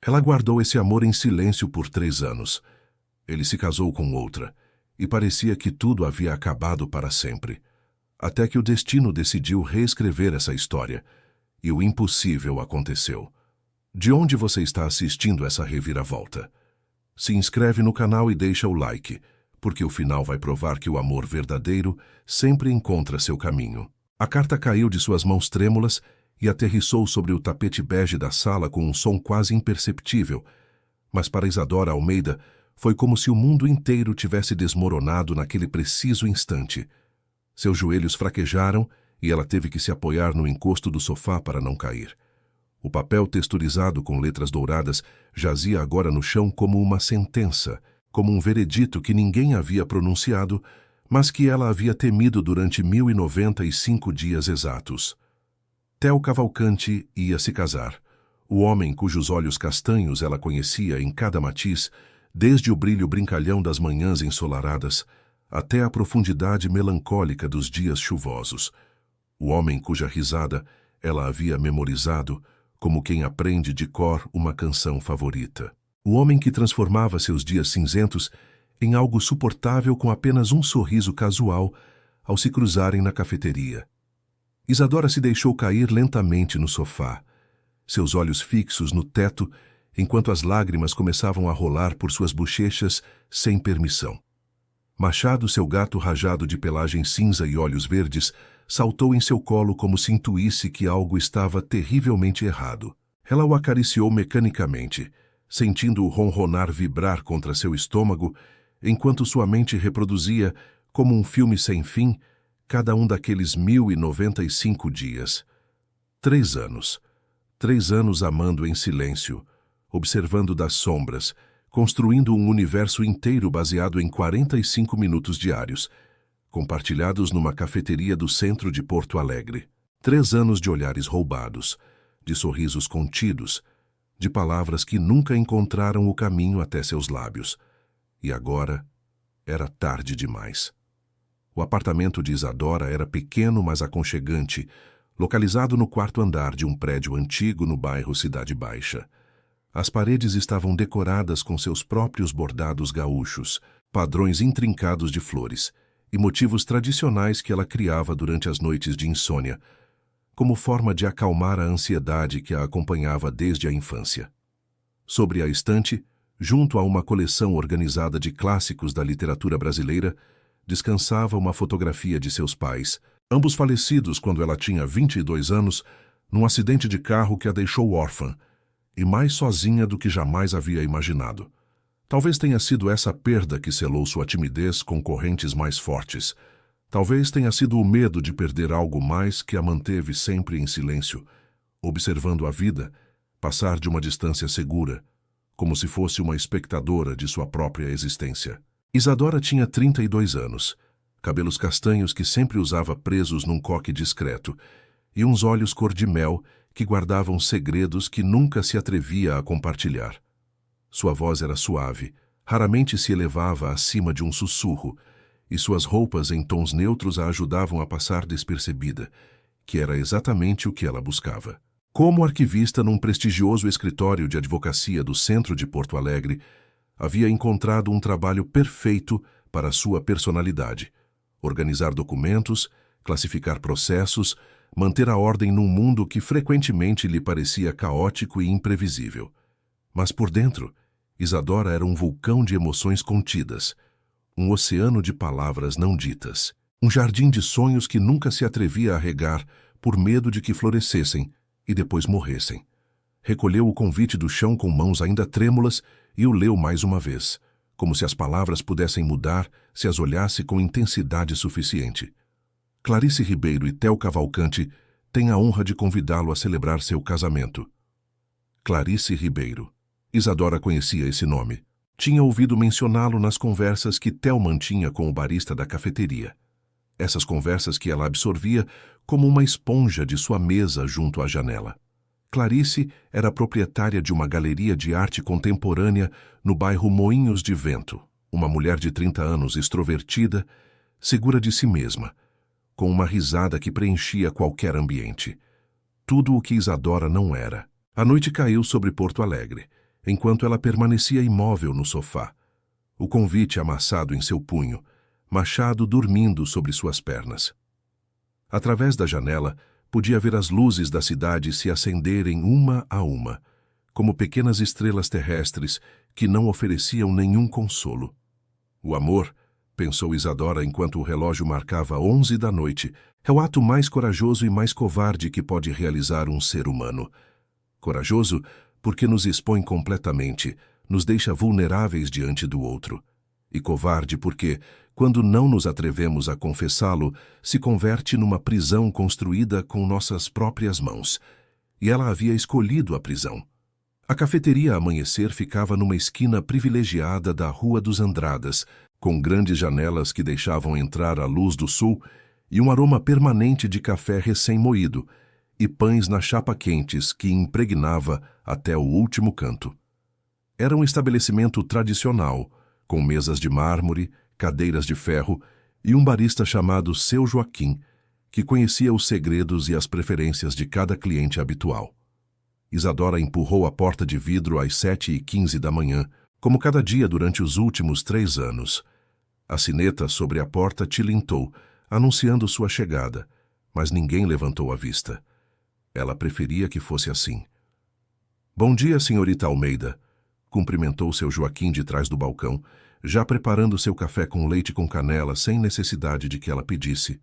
Ela guardou esse amor em silêncio por 3 anos. Ele se casou com outra, e parecia que tudo havia acabado para sempre. Até que o destino decidiu reescrever essa história, e o impossível aconteceu. De onde você está assistindo essa reviravolta? Se inscreve no canal e deixa o like, porque o final vai provar que o amor verdadeiro sempre encontra seu caminho. A carta caiu de suas mãos trêmulas e aterrissou sobre o tapete bege da sala com um som quase imperceptível, mas para Isadora Almeida foi como se o mundo inteiro tivesse desmoronado naquele preciso instante. Seus joelhos fraquejaram e ela teve que se apoiar no encosto do sofá para não cair. O papel texturizado com letras douradas jazia agora no chão como uma sentença, como um veredito que ninguém havia pronunciado, mas que ela havia temido durante 1095 dias exatos. Theo Cavalcanti ia se casar. O homem cujos olhos castanhos ela conhecia em cada matiz, desde o brilho brincalhão das manhãs ensolaradas até a profundidade melancólica dos dias chuvosos. O homem cuja risada ela havia memorizado como quem aprende de cor uma canção favorita. O homem que transformava seus dias cinzentos em algo suportável com apenas um sorriso casual ao se cruzarem na cafeteria. Isadora se deixou cair lentamente no sofá, seus olhos fixos no teto, enquanto as lágrimas começavam a rolar por suas bochechas sem permissão. Machado, seu gato rajado de pelagem cinza e olhos verdes, saltou em seu colo como se intuísse que algo estava terrivelmente errado. Ela o acariciou mecanicamente, sentindo o ronronar vibrar contra seu estômago, enquanto sua mente reproduzia, como um filme sem fim, cada um daqueles 1095 dias. 3 anos. 3 anos amando em silêncio, observando das sombras, construindo um universo inteiro baseado em 45 minutos diários, compartilhados numa cafeteria do centro de Porto Alegre. 3 anos de olhares roubados, de sorrisos contidos, de palavras que nunca encontraram o caminho até seus lábios. E agora era tarde demais. O apartamento de Isadora era pequeno, mas aconchegante, localizado no 4º andar de um prédio antigo no bairro Cidade Baixa. As paredes estavam decoradas com seus próprios bordados gaúchos, padrões intrincados de flores e motivos tradicionais que ela criava durante as noites de insônia, como forma de acalmar a ansiedade que a acompanhava desde a infância. Sobre a estante, junto a uma coleção organizada de clássicos da literatura brasileira, descansava uma fotografia de seus pais, ambos falecidos quando ela tinha 22 anos, num acidente de carro que a deixou órfã, e mais sozinha do que jamais havia imaginado. Talvez tenha sido essa perda que selou sua timidez com correntes mais fortes. Talvez tenha sido o medo de perder algo mais que a manteve sempre em silêncio, observando a vida passar de uma distância segura, como se fosse uma espectadora de sua própria existência. Isadora tinha 32 anos, cabelos castanhos que sempre usava presos num coque discreto, e uns olhos cor-de-mel que guardavam segredos que nunca se atrevia a compartilhar. Sua voz era suave, raramente se elevava acima de um sussurro, e suas roupas em tons neutros a ajudavam a passar despercebida, que era exatamente o que ela buscava. Como arquivista num prestigioso escritório de advocacia do centro de Porto Alegre, havia encontrado um trabalho perfeito para sua personalidade: organizar documentos, classificar processos, manter a ordem num mundo que frequentemente lhe parecia caótico e imprevisível. Mas por dentro, Isadora era um vulcão de emoções contidas, um oceano de palavras não ditas, um jardim de sonhos que nunca se atrevia a regar por medo de que florescessem e depois morressem. Recolheu o convite do chão com mãos ainda trêmulas e o leu mais uma vez, como se as palavras pudessem mudar se as olhasse com intensidade suficiente. Clarice Ribeiro e Theo Cavalcanti têm a honra de convidá-lo a celebrar seu casamento. Clarice Ribeiro. Isadora conhecia esse nome. Tinha ouvido mencioná-lo nas conversas que Theo mantinha com o barista da cafeteria. Essas conversas que ela absorvia como uma esponja de sua mesa junto à janela. Clarice era proprietária de uma galeria de arte contemporânea no bairro Moinhos de Vento, uma mulher de 30 anos extrovertida, segura de si mesma, com uma risada que preenchia qualquer ambiente. Tudo o que Isadora não era. A noite caiu sobre Porto Alegre, enquanto ela permanecia imóvel no sofá, o convite amassado em seu punho, Machado dormindo sobre suas pernas. Através da janela, podia ver as luzes da cidade se acenderem uma a uma, como pequenas estrelas terrestres que não ofereciam nenhum consolo. O amor, pensou Isadora enquanto o relógio marcava 11 da noite, é o ato mais corajoso e mais covarde que pode realizar um ser humano. Corajoso porque nos expõe completamente, nos deixa vulneráveis diante do outro. E covarde porque, quando não nos atrevemos a confessá-lo, se converte numa prisão construída com nossas próprias mãos. E ela havia escolhido a prisão. A cafeteria Amanhecer ficava numa esquina privilegiada da Rua dos Andradas, com grandes janelas que deixavam entrar a luz do sul e um aroma permanente de café recém-moído, e pães na chapa quentes que impregnava até o último canto. Era um estabelecimento tradicional, com mesas de mármore, cadeiras de ferro e um barista chamado Seu Joaquim, que conhecia os segredos e as preferências de cada cliente habitual. Isadora empurrou a porta de vidro às 7h15 da manhã, como cada dia durante os últimos 3 anos. A sineta sobre a porta tilintou, anunciando sua chegada, mas ninguém levantou a vista. Ela preferia que fosse assim. "Bom dia, senhorita Almeida", cumprimentou Seu Joaquim de trás do balcão, já preparando seu café com leite com canela sem necessidade de que ela pedisse.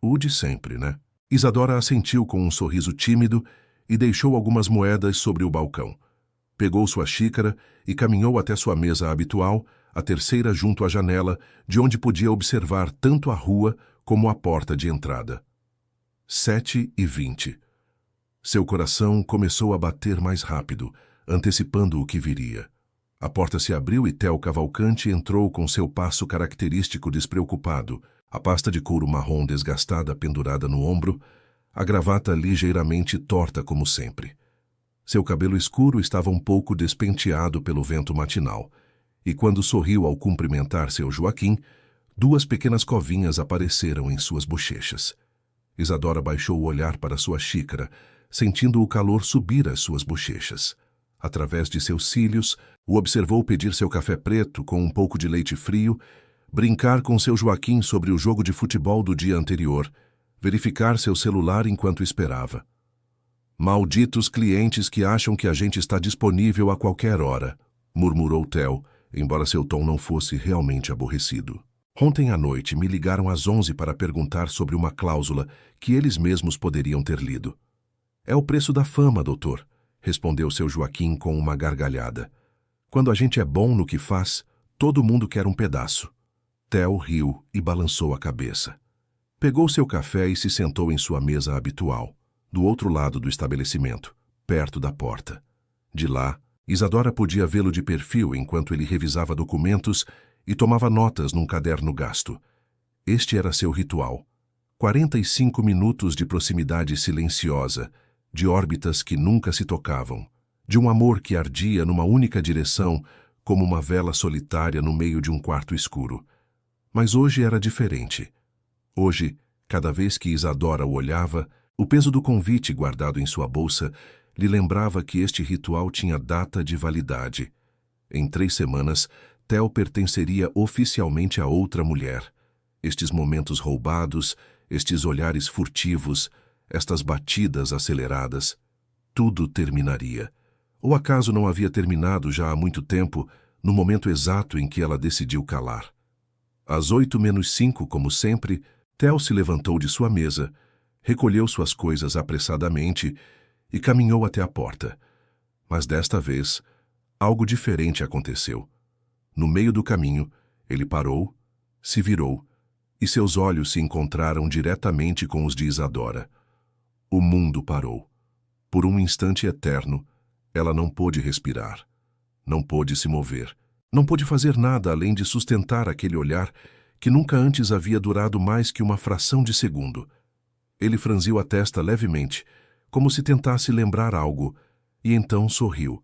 O de sempre, né? Isadora assentiu com um sorriso tímido e deixou algumas moedas sobre o balcão. Pegou sua xícara e caminhou até sua mesa habitual, a terceira junto à janela, de onde podia observar tanto a rua como a porta de entrada. 7h20. Seu coração começou a bater mais rápido, antecipando o que viria. A porta se abriu e Theo Cavalcante entrou com seu passo característico despreocupado, a pasta de couro marrom desgastada pendurada no ombro, a gravata ligeiramente torta como sempre. Seu cabelo escuro estava um pouco despenteado pelo vento matinal, e quando sorriu ao cumprimentar Seu Joaquim, 2 pequenas covinhas apareceram em suas bochechas. Isadora baixou o olhar para sua xícara, sentindo o calor subir às suas bochechas. Através de seus cílios, o observou pedir seu café preto com um pouco de leite frio, brincar com Seu Joaquim sobre o jogo de futebol do dia anterior, verificar seu celular enquanto esperava. "Malditos clientes que acham que a gente está disponível a qualquer hora", murmurou Theo, embora seu tom não fosse realmente aborrecido. "Ontem à noite me ligaram às 11 para perguntar sobre uma cláusula que eles mesmos poderiam ter lido." "É o preço da fama, doutor", respondeu Seu Joaquim com uma gargalhada. "Quando a gente é bom no que faz, todo mundo quer um pedaço." Theo riu e balançou a cabeça. Pegou seu café e se sentou em sua mesa habitual, do outro lado do estabelecimento, perto da porta. De lá, Isadora podia vê-lo de perfil enquanto ele revisava documentos e tomava notas num caderno gasto. Este era seu ritual. 45 minutos de proximidade silenciosa, de órbitas que nunca se tocavam, de um amor que ardia numa única direção, como uma vela solitária no meio de um quarto escuro. Mas hoje era diferente. Hoje, cada vez que Isadora o olhava, o peso do convite guardado em sua bolsa lhe lembrava que este ritual tinha data de validade. Em 3 semanas, Theo pertenceria oficialmente a outra mulher. Estes momentos roubados, estes olhares furtivos, estas batidas aceleradas, tudo terminaria. Ou acaso não havia terminado já há muito tempo, no momento exato em que ela decidiu calar? Às 8h menos 5, como sempre, Theo se levantou de sua mesa, recolheu suas coisas apressadamente e caminhou até a porta. Mas desta vez, algo diferente aconteceu. No meio do caminho, ele parou, se virou, e seus olhos se encontraram diretamente com os de Isadora. O mundo parou. Por um instante eterno, ela não pôde respirar, não pôde se mover, não pôde fazer nada além de sustentar aquele olhar que nunca antes havia durado mais que uma fração de segundo. Ele franziu a testa levemente, como se tentasse lembrar algo, e então sorriu.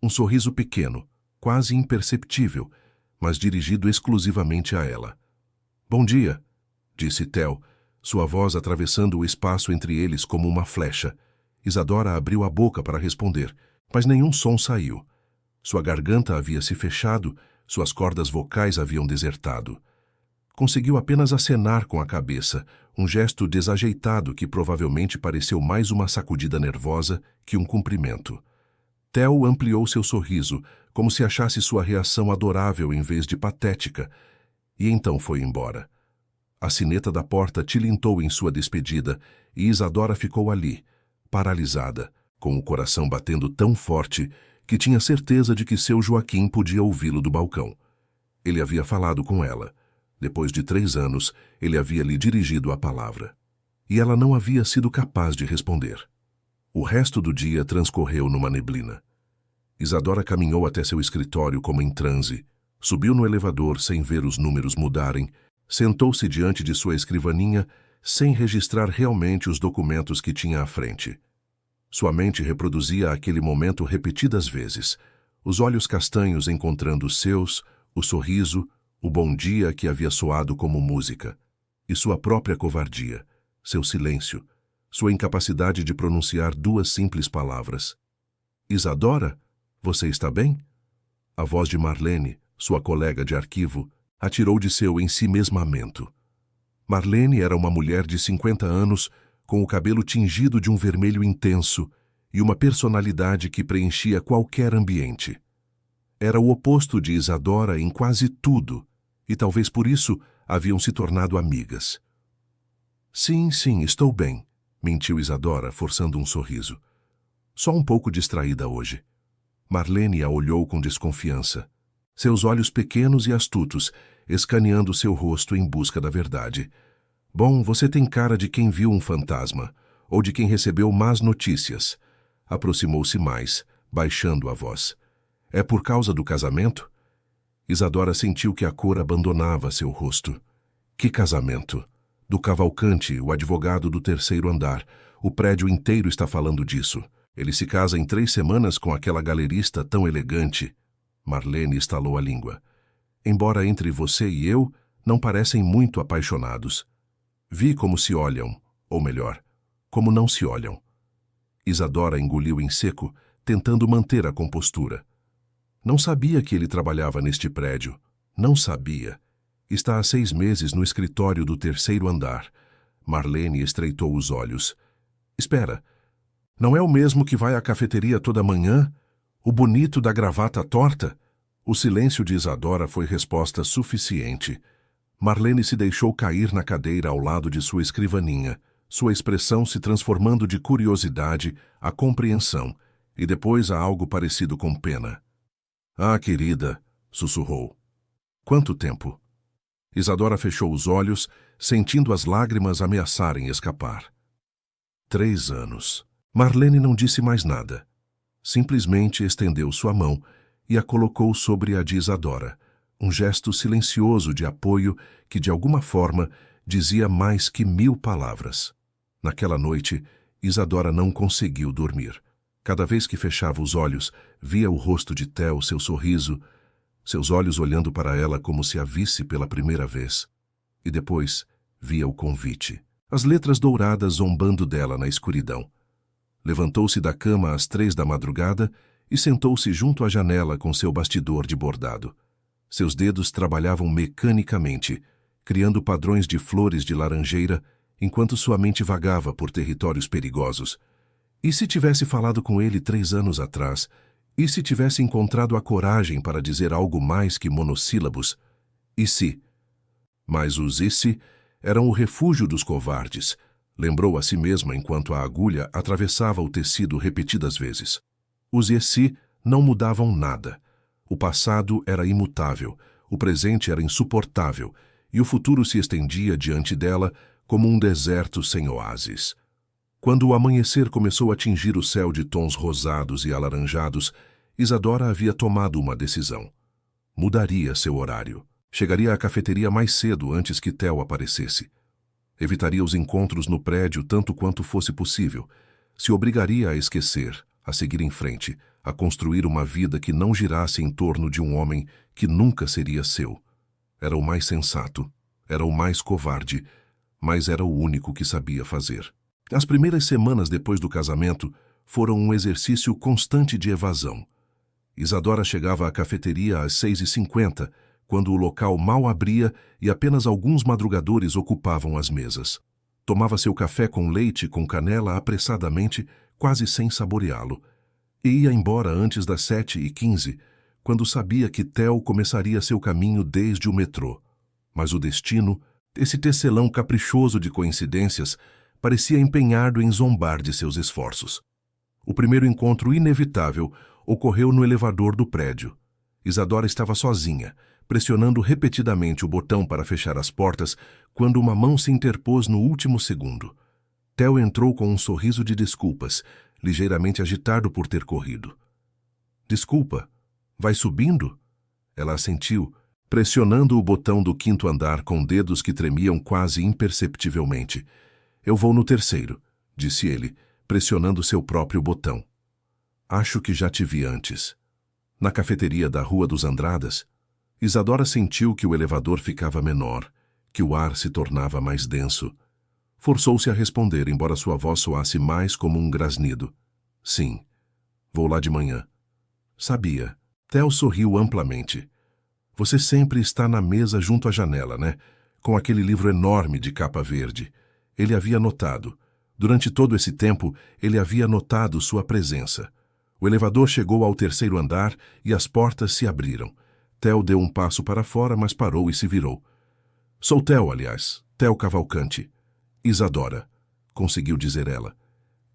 Um sorriso pequeno, quase imperceptível, mas dirigido exclusivamente a ela. "Bom dia", disse Theo, sua voz atravessando o espaço entre eles como uma flecha. Isadora abriu a boca para responder, mas nenhum som saiu. Sua garganta havia se fechado, suas cordas vocais haviam desertado. Conseguiu apenas acenar com a cabeça, um gesto desajeitado que provavelmente pareceu mais uma sacudida nervosa que um cumprimento. Theo ampliou seu sorriso, como se achasse sua reação adorável em vez de patética, e então foi embora. A sineta da porta tilintou em sua despedida e Isadora ficou ali, paralisada, com o coração batendo tão forte que tinha certeza de que seu Joaquim podia ouvi-lo do balcão. Ele havia falado com ela. Depois de 3 anos, ele havia lhe dirigido a palavra. E ela não havia sido capaz de responder. O resto do dia transcorreu numa neblina. Isadora caminhou até seu escritório como em transe, subiu no elevador sem ver os números mudarem, sentou-se diante de sua escrivaninha sem registrar realmente os documentos que tinha à frente. Sua mente reproduzia aquele momento repetidas vezes, os olhos castanhos encontrando os seus, o sorriso, o bom dia que havia soado como música, e sua própria covardia, seu silêncio, sua incapacidade de pronunciar 2 simples palavras. Isadora, você está bem? A voz de Marlene, sua colega de arquivo, atirou de seu ensimesmamento. Marlene era uma mulher de 50 anos, com o cabelo tingido de um vermelho intenso e uma personalidade que preenchia qualquer ambiente. Era o oposto de Isadora em quase tudo, e talvez por isso haviam se tornado amigas. Sim, estou bem, mentiu Isadora, forçando um sorriso. Só um pouco distraída hoje. Marlene a olhou com desconfiança, seus olhos pequenos e astutos, escaneando seu rosto em busca da verdade. Bom, você tem cara de quem viu um fantasma, ou de quem recebeu más notícias. Aproximou-se mais, baixando a voz. É por causa do casamento? Isadora sentiu que a cor abandonava seu rosto. Que casamento? Do Cavalcante, o advogado do 3º andar. O prédio inteiro está falando disso. Ele se casa em 3 semanas com aquela galerista tão elegante. Marlene estalou a língua. Embora entre você e eu, não parecem muito apaixonados. Vi como se olham, ou melhor, como não se olham. Isadora engoliu em seco, tentando manter a compostura. Não sabia que ele trabalhava neste prédio. Não sabia. Está há 6 meses no escritório do 3º andar. Marlene estreitou os olhos. Espera, não é o mesmo que vai à cafeteria toda manhã? O bonito da gravata torta? O silêncio de Isadora foi resposta suficiente. Marlene se deixou cair na cadeira ao lado de sua escrivaninha, sua expressão se transformando de curiosidade a compreensão, e depois a algo parecido com pena. Ah, querida, sussurrou. Quanto tempo? Isadora fechou os olhos, sentindo as lágrimas ameaçarem escapar. 3 anos. Marlene não disse mais nada. Simplesmente estendeu sua mão e a colocou sobre a de Isadora, um gesto silencioso de apoio que, de alguma forma, dizia mais que 1000 palavras. Naquela noite, Isadora não conseguiu dormir. Cada vez que fechava os olhos, via o rosto de Theo, seu sorriso, seus olhos olhando para ela como se a visse pela primeira vez. E depois, via o convite, as letras douradas zombando dela na escuridão. Levantou-se da cama às 3 da madrugada e sentou-se junto à janela com seu bastidor de bordado. Seus dedos trabalhavam mecanicamente, criando padrões de flores de laranjeira, enquanto sua mente vagava por territórios perigosos. E se tivesse falado com ele 3 anos atrás? E se tivesse encontrado a coragem para dizer algo mais que monossílabos? E se? Mas os e se eram o refúgio dos covardes, lembrou a si mesma enquanto a agulha atravessava o tecido repetidas vezes. Os e se não mudavam nada. O passado era imutável, o presente era insuportável, e o futuro se estendia diante dela como um deserto sem oásis. Quando o amanhecer começou a tingir o céu de tons rosados e alaranjados, Isadora havia tomado uma decisão. Mudaria seu horário. Chegaria à cafeteria mais cedo antes que Theo aparecesse. Evitaria os encontros no prédio tanto quanto fosse possível. Se obrigaria a esquecer, a seguir em frente, a construir uma vida que não girasse em torno de um homem que nunca seria seu. Era o mais sensato, era o mais covarde, mas era o único que sabia fazer. As primeiras semanas depois do casamento foram um exercício constante de evasão. Isadora chegava à cafeteria às 6h50, quando o local mal abria e apenas alguns madrugadores ocupavam as mesas. Tomava seu café com leite com canela apressadamente, quase sem saboreá-lo, e ia embora antes das 7h15, quando sabia que Theo começaria seu caminho desde o metrô. Mas o destino, esse tecelão caprichoso de coincidências, parecia empenhado em zombar de seus esforços. O primeiro encontro inevitável ocorreu no elevador do prédio. Isadora estava sozinha, pressionando repetidamente o botão para fechar as portas, quando uma mão se interpôs no último segundo. Theo entrou com um sorriso de desculpas, ligeiramente agitado por ter corrido. Desculpa, vai subindo? Ela assentiu, pressionando o botão do 5º andar com dedos que tremiam quase imperceptivelmente. Eu vou no 3º, disse ele, pressionando seu próprio botão. Acho que já te vi antes. Na cafeteria da Rua dos Andradas, Isadora sentiu que o elevador ficava menor, que o ar se tornava mais denso. Forçou-se a responder, embora sua voz soasse mais como um grasnido. Sim, vou lá de manhã. Sabia. Theo sorriu amplamente. Você sempre está na mesa junto à janela, né? Com aquele livro enorme de capa verde. Ele havia notado. Durante todo esse tempo, ele havia notado sua presença. O elevador chegou ao 3º andar e as portas se abriram. Theo deu um passo para fora, mas parou e se virou. Sou Theo, aliás. Theo Cavalcante. Isadora, conseguiu dizer ela.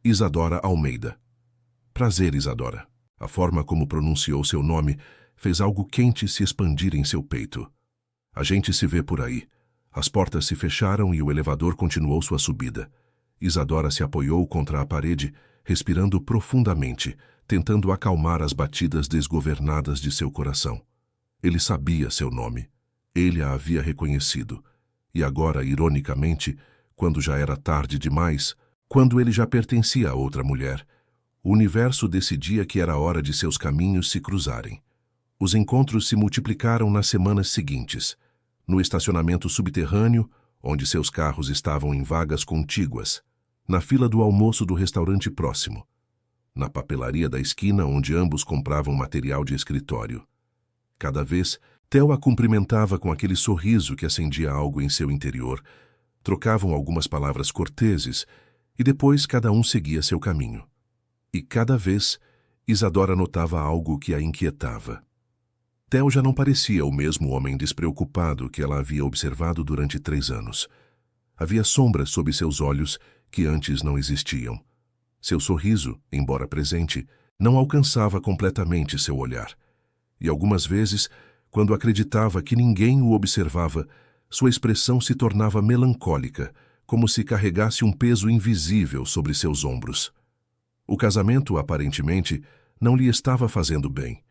Isadora Almeida. Prazer, Isadora. A forma como pronunciou seu nome fez algo quente se expandir em seu peito. A gente se vê por aí. As portas se fecharam e o elevador continuou sua subida. Isadora se apoiou contra a parede, respirando profundamente, tentando acalmar as batidas desgovernadas de seu coração. Ele sabia seu nome. Ele a havia reconhecido. E agora, ironicamente, quando já era tarde demais, quando ele já pertencia a outra mulher, o universo decidia que era hora de seus caminhos se cruzarem. Os encontros se multiplicaram nas semanas seguintes. No estacionamento subterrâneo, onde seus carros estavam em vagas contíguas, na fila do almoço do restaurante próximo, na papelaria da esquina onde ambos compravam material de escritório. Cada vez, Theo a cumprimentava com aquele sorriso que acendia algo em seu interior. Trocavam algumas palavras corteses e depois cada um seguia seu caminho. E cada vez, Isadora notava algo que a inquietava. Theo já não parecia o mesmo homem despreocupado que ela havia observado durante 3 anos. Havia sombras sob seus olhos que antes não existiam. Seu sorriso, embora presente, não alcançava completamente seu olhar. E algumas vezes, quando acreditava que ninguém o observava, sua expressão se tornava melancólica, como se carregasse um peso invisível sobre seus ombros. O casamento, aparentemente, não lhe estava fazendo bem.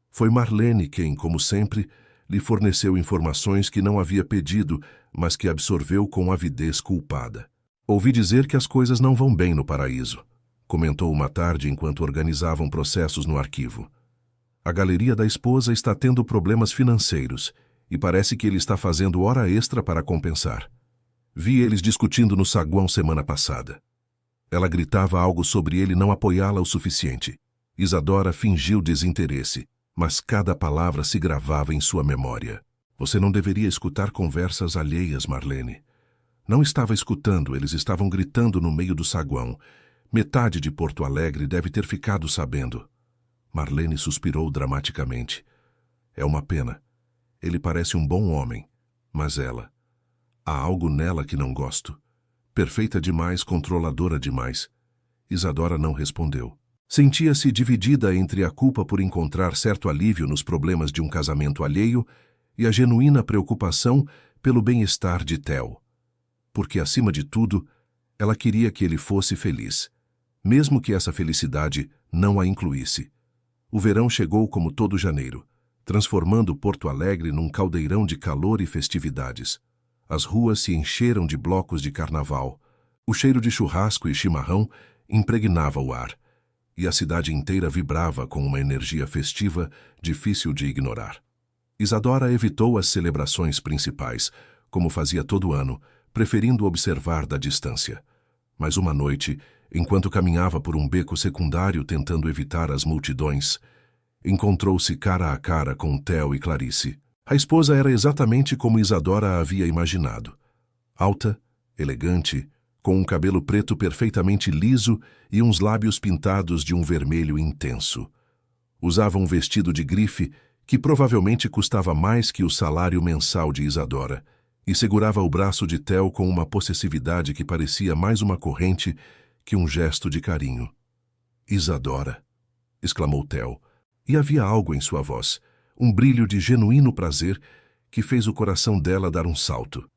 Foi Marlene quem, como sempre, lhe forneceu informações que não havia pedido, mas que absorveu com avidez culpada. Ouvi dizer que as coisas não vão bem no paraíso, comentou uma tarde enquanto organizavam processos no arquivo. A galeria da esposa está tendo problemas financeiros e parece que ele está fazendo hora extra para compensar. Vi eles discutindo no saguão semana passada. Ela gritava algo sobre ele não apoiá-la o suficiente. Isadora fingiu desinteresse, mas cada palavra se gravava em sua memória. Você não deveria escutar conversas alheias, Marlene. Não estava escutando, eles estavam gritando no meio do saguão. Metade de Porto Alegre deve ter ficado sabendo. Marlene suspirou dramaticamente. É uma pena. Ele parece um bom homem, mas ela... Há algo nela que não gosto. Perfeita demais, controladora demais. Isadora não respondeu. Sentia-se dividida entre a culpa por encontrar certo alívio nos problemas de um casamento alheio e a genuína preocupação pelo bem-estar de Theo. Porque, acima de tudo, ela queria que ele fosse feliz, mesmo que essa felicidade não a incluísse. O verão chegou como todo janeiro, transformando Porto Alegre num caldeirão de calor e festividades. As ruas se encheram de blocos de carnaval. O cheiro de churrasco e chimarrão impregnava o ar, e a cidade inteira vibrava com uma energia festiva difícil de ignorar. Isadora evitou as celebrações principais, como fazia todo ano, preferindo observar da distância. Mas uma noite, enquanto caminhava por um beco secundário tentando evitar as multidões, Encontrou-se cara a cara com Theo e Clarice. A esposa era exatamente como Isadora a havia imaginado. Alta, elegante, com um cabelo preto perfeitamente liso e uns lábios pintados de um vermelho intenso. Usava um vestido de grife que provavelmente custava mais que o salário mensal de Isadora, e segurava o braço de Theo com uma possessividade que parecia mais uma corrente que um gesto de carinho. "Isadora!" exclamou Theo, e havia algo em sua voz, um brilho de genuíno prazer que fez o coração dela dar um salto.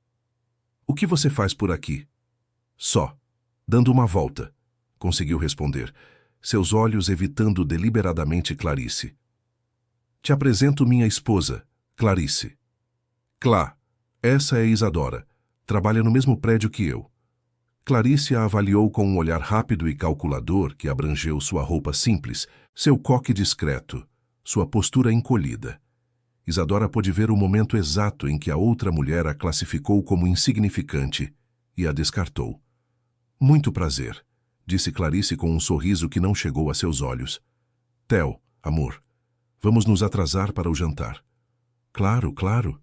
"O que você faz por aqui?" "Só, dando uma volta", conseguiu responder, seus olhos evitando deliberadamente Clarice. "Te apresento minha esposa, Clarice." "Clá, essa é Isadora. Trabalha no mesmo prédio que eu." Clarice a avaliou com um olhar rápido e calculador que abrangeu sua roupa simples, seu coque discreto, sua postura encolhida. Isadora pôde ver o momento exato em que a outra mulher a classificou como insignificante e a descartou. "Muito prazer", disse Clarice com um sorriso que não chegou a seus olhos. "Theo, amor, vamos nos atrasar para o jantar." "Claro, claro."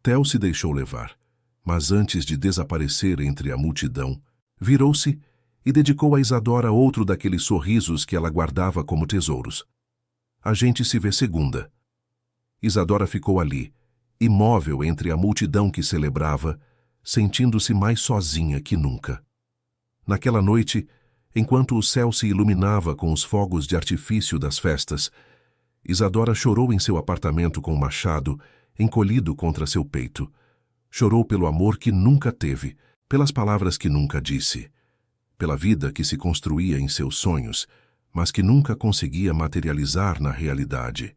Theo se deixou levar, mas antes de desaparecer entre a multidão, virou-se e dedicou a Isadora outro daqueles sorrisos que ela guardava como tesouros. "A gente se vê segunda." Isadora ficou ali, imóvel entre a multidão que celebrava, sentindo-se mais sozinha que nunca. Naquela noite, enquanto o céu se iluminava com os fogos de artifício das festas, Isadora chorou em seu apartamento com o machado encolhido contra seu peito. Chorou pelo amor que nunca teve, pelas palavras que nunca disse, pela vida que se construía em seus sonhos, mas que nunca conseguia materializar na realidade.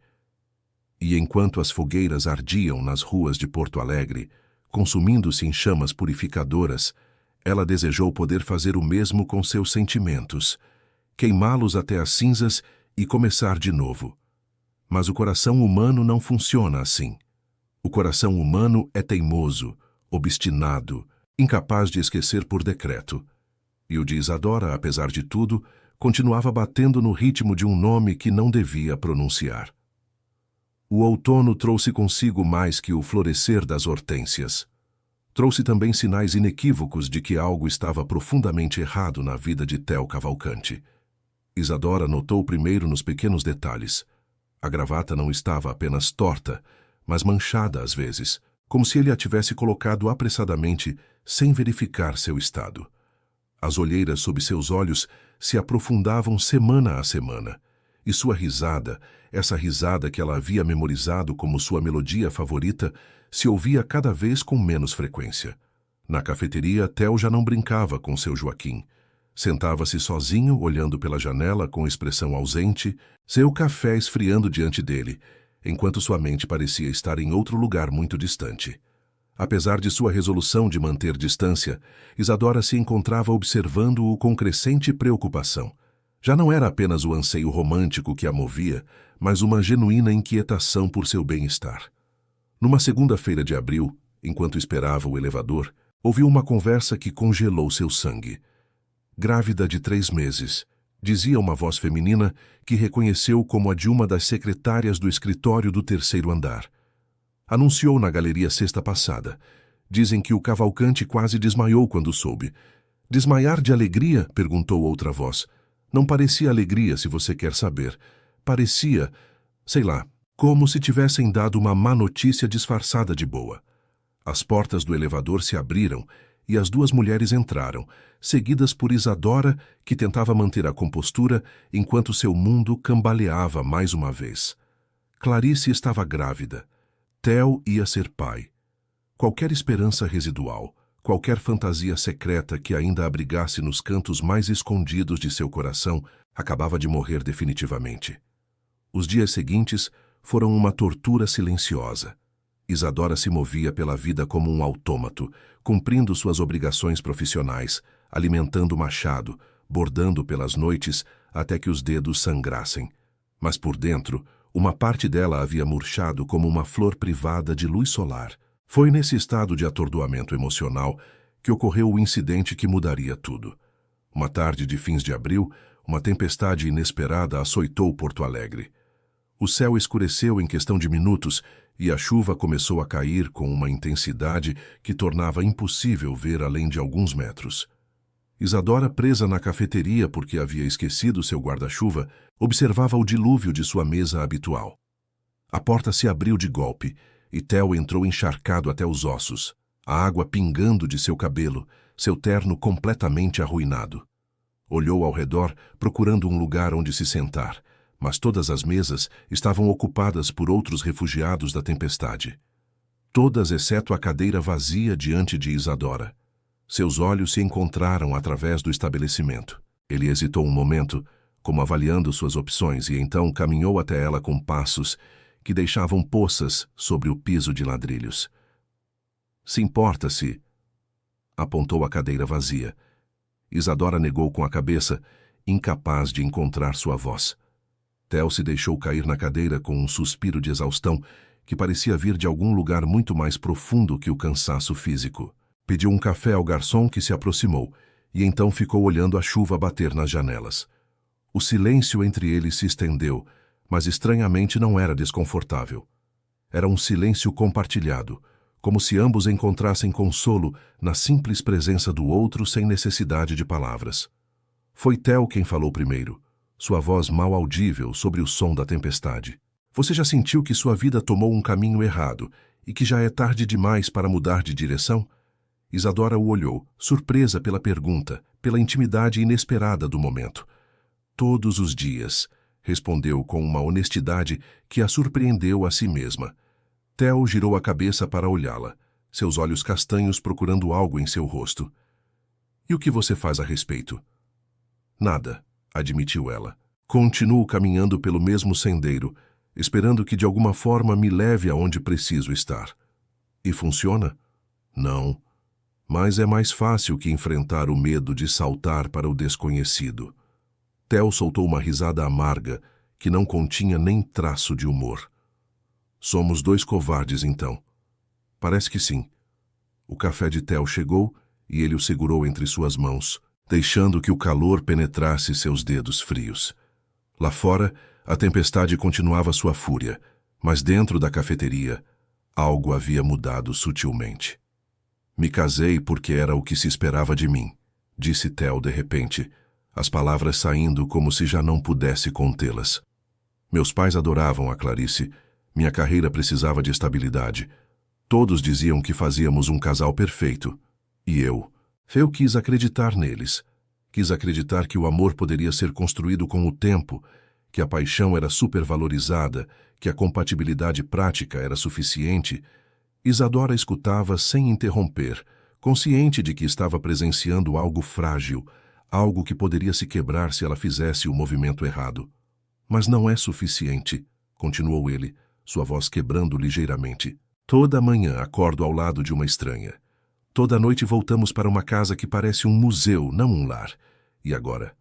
E enquanto as fogueiras ardiam nas ruas de Porto Alegre, consumindo-se em chamas purificadoras, ela desejou poder fazer o mesmo com seus sentimentos, queimá-los até as cinzas e começar de novo. Mas o coração humano não funciona assim. O coração humano é teimoso, obstinado, incapaz de esquecer por decreto. E o de Isadora, apesar de tudo, continuava batendo no ritmo de um nome que não devia pronunciar. O outono trouxe consigo mais que o florescer das hortênsias. Trouxe também sinais inequívocos de que algo estava profundamente errado na vida de Theo Cavalcante. Isadora notou primeiro nos pequenos detalhes. A gravata não estava apenas torta, mas manchada às vezes, como se ele a tivesse colocado apressadamente, sem verificar seu estado. As olheiras sob seus olhos se aprofundavam semana a semana, e sua risada, essa risada que ela havia memorizado como sua melodia favorita, se ouvia cada vez com menos frequência. Na cafeteria, Theo já não brincava com seu Joaquim. Sentava-se sozinho, olhando pela janela com expressão ausente, seu café esfriando diante dele, enquanto sua mente parecia estar em outro lugar muito distante. Apesar de sua resolução de manter distância, Isadora se encontrava observando-o com crescente preocupação. Já não era apenas o anseio romântico que a movia, mas uma genuína inquietação por seu bem-estar. Numa segunda-feira de abril, enquanto esperava o elevador, ouviu uma conversa que congelou seu sangue. "Grávida de 3 meses", dizia uma voz feminina que reconheceu como a de uma das secretárias do escritório do 3º andar. Anunciou na galeria sexta passada. Dizem que o Cavalcante quase desmaiou quando soube. "Desmaiar de alegria?", perguntou outra voz. "Não parecia alegria, se você quer saber. Parecia, sei lá, como se tivessem dado uma má notícia disfarçada de boa." As portas do elevador se abriram e as duas mulheres entraram, seguidas por Isadora, que tentava manter a compostura enquanto seu mundo cambaleava mais uma vez. Clarice estava grávida. Theo ia ser pai. Qualquer esperança residual, qualquer fantasia secreta que ainda abrigasse nos cantos mais escondidos de seu coração, acabava de morrer definitivamente. Os dias seguintes foram uma tortura silenciosa. Isadora se movia pela vida como um autômato, cumprindo suas obrigações profissionais, alimentando o machado, bordando pelas noites até que os dedos sangrassem. Mas por dentro, uma parte dela havia murchado como uma flor privada de luz solar. Foi nesse estado de atordoamento emocional que ocorreu o incidente que mudaria tudo. Uma tarde de fins de abril, uma tempestade inesperada açoitou Porto Alegre. O céu escureceu em questão de minutos e a chuva começou a cair com uma intensidade que tornava impossível ver além de alguns metros. Isadora, presa na cafeteria porque havia esquecido seu guarda-chuva, observava o dilúvio de sua mesa habitual. A porta se abriu de golpe e Theo entrou encharcado até os ossos, a água pingando de seu cabelo, seu terno completamente arruinado. Olhou ao redor, procurando um lugar onde se sentar, mas todas as mesas estavam ocupadas por outros refugiados da tempestade. Todas exceto a cadeira vazia diante de Isadora. Seus olhos se encontraram através do estabelecimento. Ele hesitou um momento, como avaliando suas opções, e então caminhou até ela com passos que deixavam poças sobre o piso de ladrilhos. Se importa se... Apontou a cadeira vazia. Isadora negou com a cabeça, incapaz de encontrar sua voz. Theo se deixou cair na cadeira com um suspiro de exaustão que parecia vir de algum lugar muito mais profundo que o cansaço físico. Pediu um café ao garçom que se aproximou e então ficou olhando a chuva bater nas janelas. O silêncio entre eles se estendeu, mas estranhamente não era desconfortável. Era um silêncio compartilhado, como se ambos encontrassem consolo na simples presença do outro sem necessidade de palavras. Foi Theo quem falou primeiro, sua voz mal audível sobre o som da tempestade. Você já sentiu que sua vida tomou um caminho errado e que já é tarde demais para mudar de direção? Isadora o olhou, surpresa pela pergunta, pela intimidade inesperada do momento. Todos os dias, respondeu com uma honestidade que a surpreendeu a si mesma. Theo girou a cabeça para olhá-la, seus olhos castanhos procurando algo em seu rosto. E o que você faz a respeito? Nada, admitiu ela. Continuo caminhando pelo mesmo sendeiro, esperando que de alguma forma me leve aonde preciso estar. E funciona? Não. Mas é mais fácil que enfrentar o medo de saltar para o desconhecido. Theo soltou uma risada amarga que não continha nem traço de humor. Somos dois covardes, então. Parece que sim. O café de Theo chegou e ele o segurou entre suas mãos, deixando que o calor penetrasse seus dedos frios. Lá fora, a tempestade continuava sua fúria, mas dentro da cafeteria, algo havia mudado sutilmente. Me casei porque era o que se esperava de mim, disse Theo de repente, as palavras saindo como se já não pudesse contê-las. Meus pais adoravam a Clarice, minha carreira precisava de estabilidade. Todos diziam que fazíamos um casal perfeito. E eu quis acreditar neles. Quis acreditar que o amor poderia ser construído com o tempo, que a paixão era supervalorizada, que a compatibilidade prática era suficiente. Isadora escutava sem interromper, consciente de que estava presenciando algo frágil, algo que poderia se quebrar se ela fizesse o movimento errado. Mas não é suficiente, continuou ele, sua voz quebrando ligeiramente. Toda manhã acordo ao lado de uma estranha. Toda noite voltamos para uma casa que parece um museu, não um lar. E agora?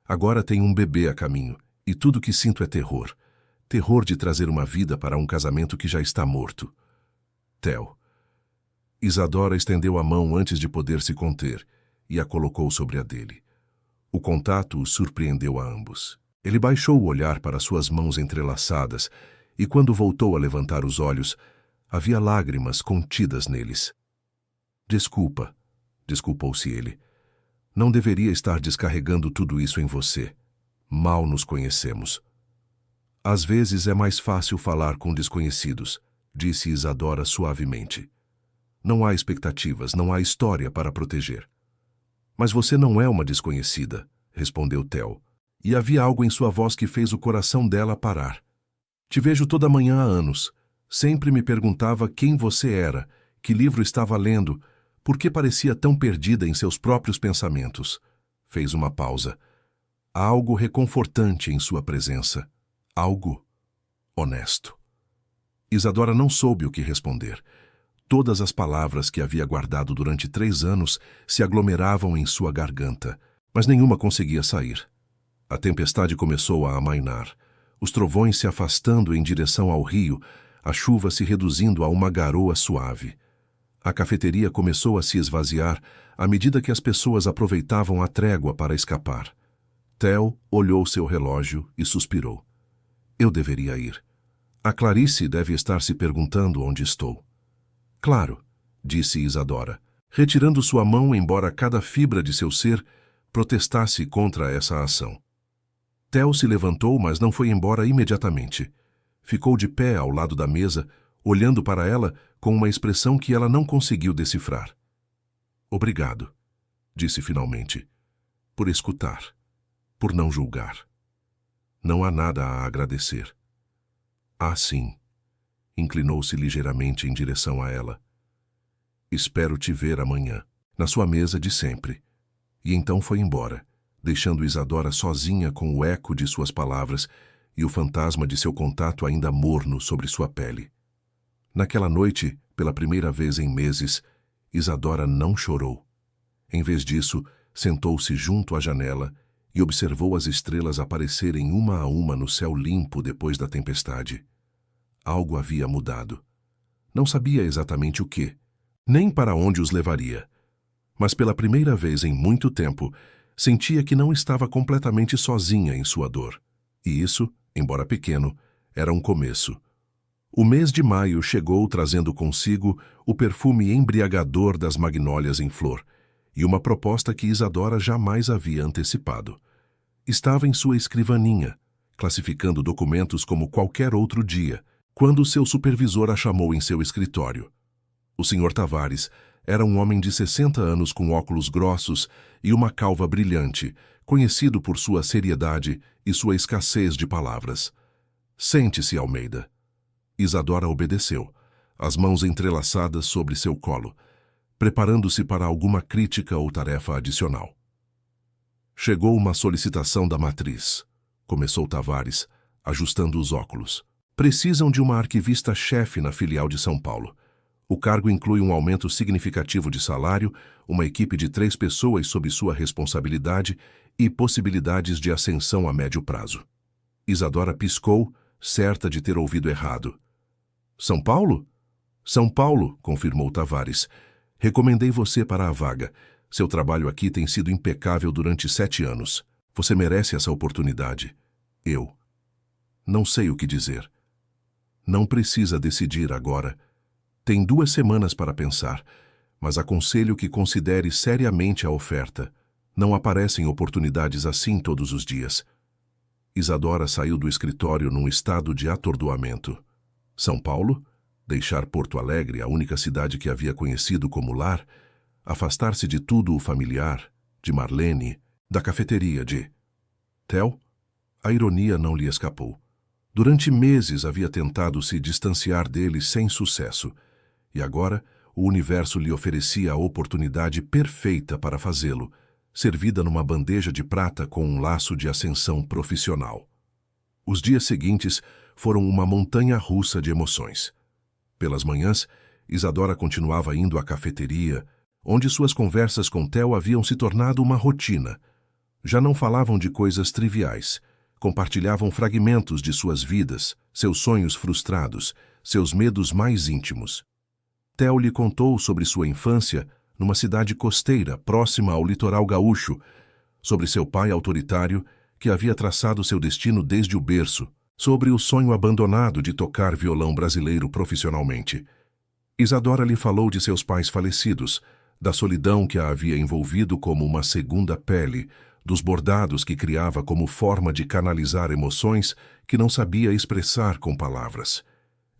Agora tenho um bebê a caminho, e tudo que sinto é terror. Terror de trazer uma vida para um casamento que já está morto. Theo. Isadora estendeu a mão antes de poder se conter e a colocou sobre a dele. O contato o surpreendeu a ambos. Ele baixou o olhar para suas mãos entrelaçadas e quando voltou a levantar os olhos, havia lágrimas contidas neles. Desculpa, desculpou-se ele. Não deveria estar descarregando tudo isso em você. Mal nos conhecemos. Às vezes é mais fácil falar com desconhecidos, disse Isadora suavemente. Não há expectativas, não há história para proteger. Mas você não é uma desconhecida, respondeu Theo, e havia algo em sua voz que fez o coração dela parar. Te vejo toda manhã há anos. Sempre me perguntava quem você era, que livro estava lendo, por que parecia tão perdida em seus próprios pensamentos. Fez uma pausa. Há algo reconfortante em sua presença. Algo honesto. Isadora não soube o que responder. Todas as palavras que havia guardado durante 3 anos se aglomeravam em sua garganta, mas nenhuma conseguia sair. A tempestade começou a amainar, os trovões se afastando em direção ao rio, a chuva se reduzindo a uma garoa suave. A cafeteria começou a se esvaziar à medida que as pessoas aproveitavam a trégua para escapar. Theo olhou seu relógio e suspirou. Eu deveria ir. A Clarice deve estar se perguntando onde estou. Claro, disse Isadora, retirando sua mão embora cada fibra de seu ser protestasse contra essa ação. Theo se levantou, mas não foi embora imediatamente. Ficou de pé ao lado da mesa, olhando para ela com uma expressão que ela não conseguiu decifrar. Obrigado, disse finalmente, por escutar, por não julgar. Não há nada a agradecer. Ah, sim. Inclinou-se ligeiramente em direção a ela. Espero te ver amanhã, na sua mesa de sempre. E então foi embora, deixando Isadora sozinha com o eco de suas palavras e o fantasma de seu contato ainda morno sobre sua pele. Naquela noite, pela primeira vez em meses, Isadora não chorou. Em vez disso, sentou-se junto à janela e observou as estrelas aparecerem uma a uma no céu limpo depois da tempestade. Algo havia mudado. Não sabia exatamente o quê, nem para onde os levaria. Mas pela primeira vez em muito tempo, sentia que não estava completamente sozinha em sua dor. E isso, embora pequeno, era um começo. O mês de maio chegou trazendo consigo o perfume embriagador das magnólias em flor, e uma proposta que Isadora jamais havia antecipado. Estava em sua escrivaninha, classificando documentos como qualquer outro dia, quando seu supervisor a chamou em seu escritório. O Sr. Tavares era um homem de 60 anos com óculos grossos e uma calva brilhante, conhecido por sua seriedade e sua escassez de palavras. Sente-se, Almeida. Isadora obedeceu, as mãos entrelaçadas sobre seu colo, preparando-se para alguma crítica ou tarefa adicional. Chegou uma solicitação da matriz, começou Tavares, ajustando os óculos. Precisam de uma arquivista-chefe na filial de São Paulo. O cargo inclui um aumento significativo de salário, uma equipe de 3 pessoas sob sua responsabilidade e possibilidades de ascensão a médio prazo. Isadora piscou, certa de ter ouvido errado. São Paulo? São Paulo, confirmou Tavares. Recomendei você para a vaga. Seu trabalho aqui tem sido impecável durante 7 anos. Você merece essa oportunidade. Eu. Não sei o que dizer. Não precisa decidir agora. Tem 2 semanas para pensar, mas aconselho que considere seriamente a oferta. Não aparecem oportunidades assim todos os dias. Isadora saiu do escritório num estado de atordoamento. São Paulo? Deixar Porto Alegre, a única cidade que havia conhecido como lar? Afastar-se de tudo o familiar, de Marlene, da cafeteria de Theo? A ironia não lhe escapou. Durante meses havia tentado se distanciar dele sem sucesso, e agora o universo lhe oferecia a oportunidade perfeita para fazê-lo, servida numa bandeja de prata com um laço de ascensão profissional. Os dias seguintes foram uma montanha-russa de emoções. Pelas manhãs, Isadora continuava indo à cafeteria, onde suas conversas com Theo haviam se tornado uma rotina. Já não falavam de coisas triviais, compartilhavam fragmentos de suas vidas, seus sonhos frustrados, seus medos mais íntimos. Theo lhe contou sobre sua infância numa cidade costeira próxima ao litoral gaúcho, sobre seu pai autoritário que havia traçado seu destino desde o berço, sobre o sonho abandonado de tocar violão brasileiro profissionalmente. Isadora lhe falou de seus pais falecidos, da solidão que a havia envolvido como uma segunda pele, dos bordados que criava como forma de canalizar emoções que não sabia expressar com palavras.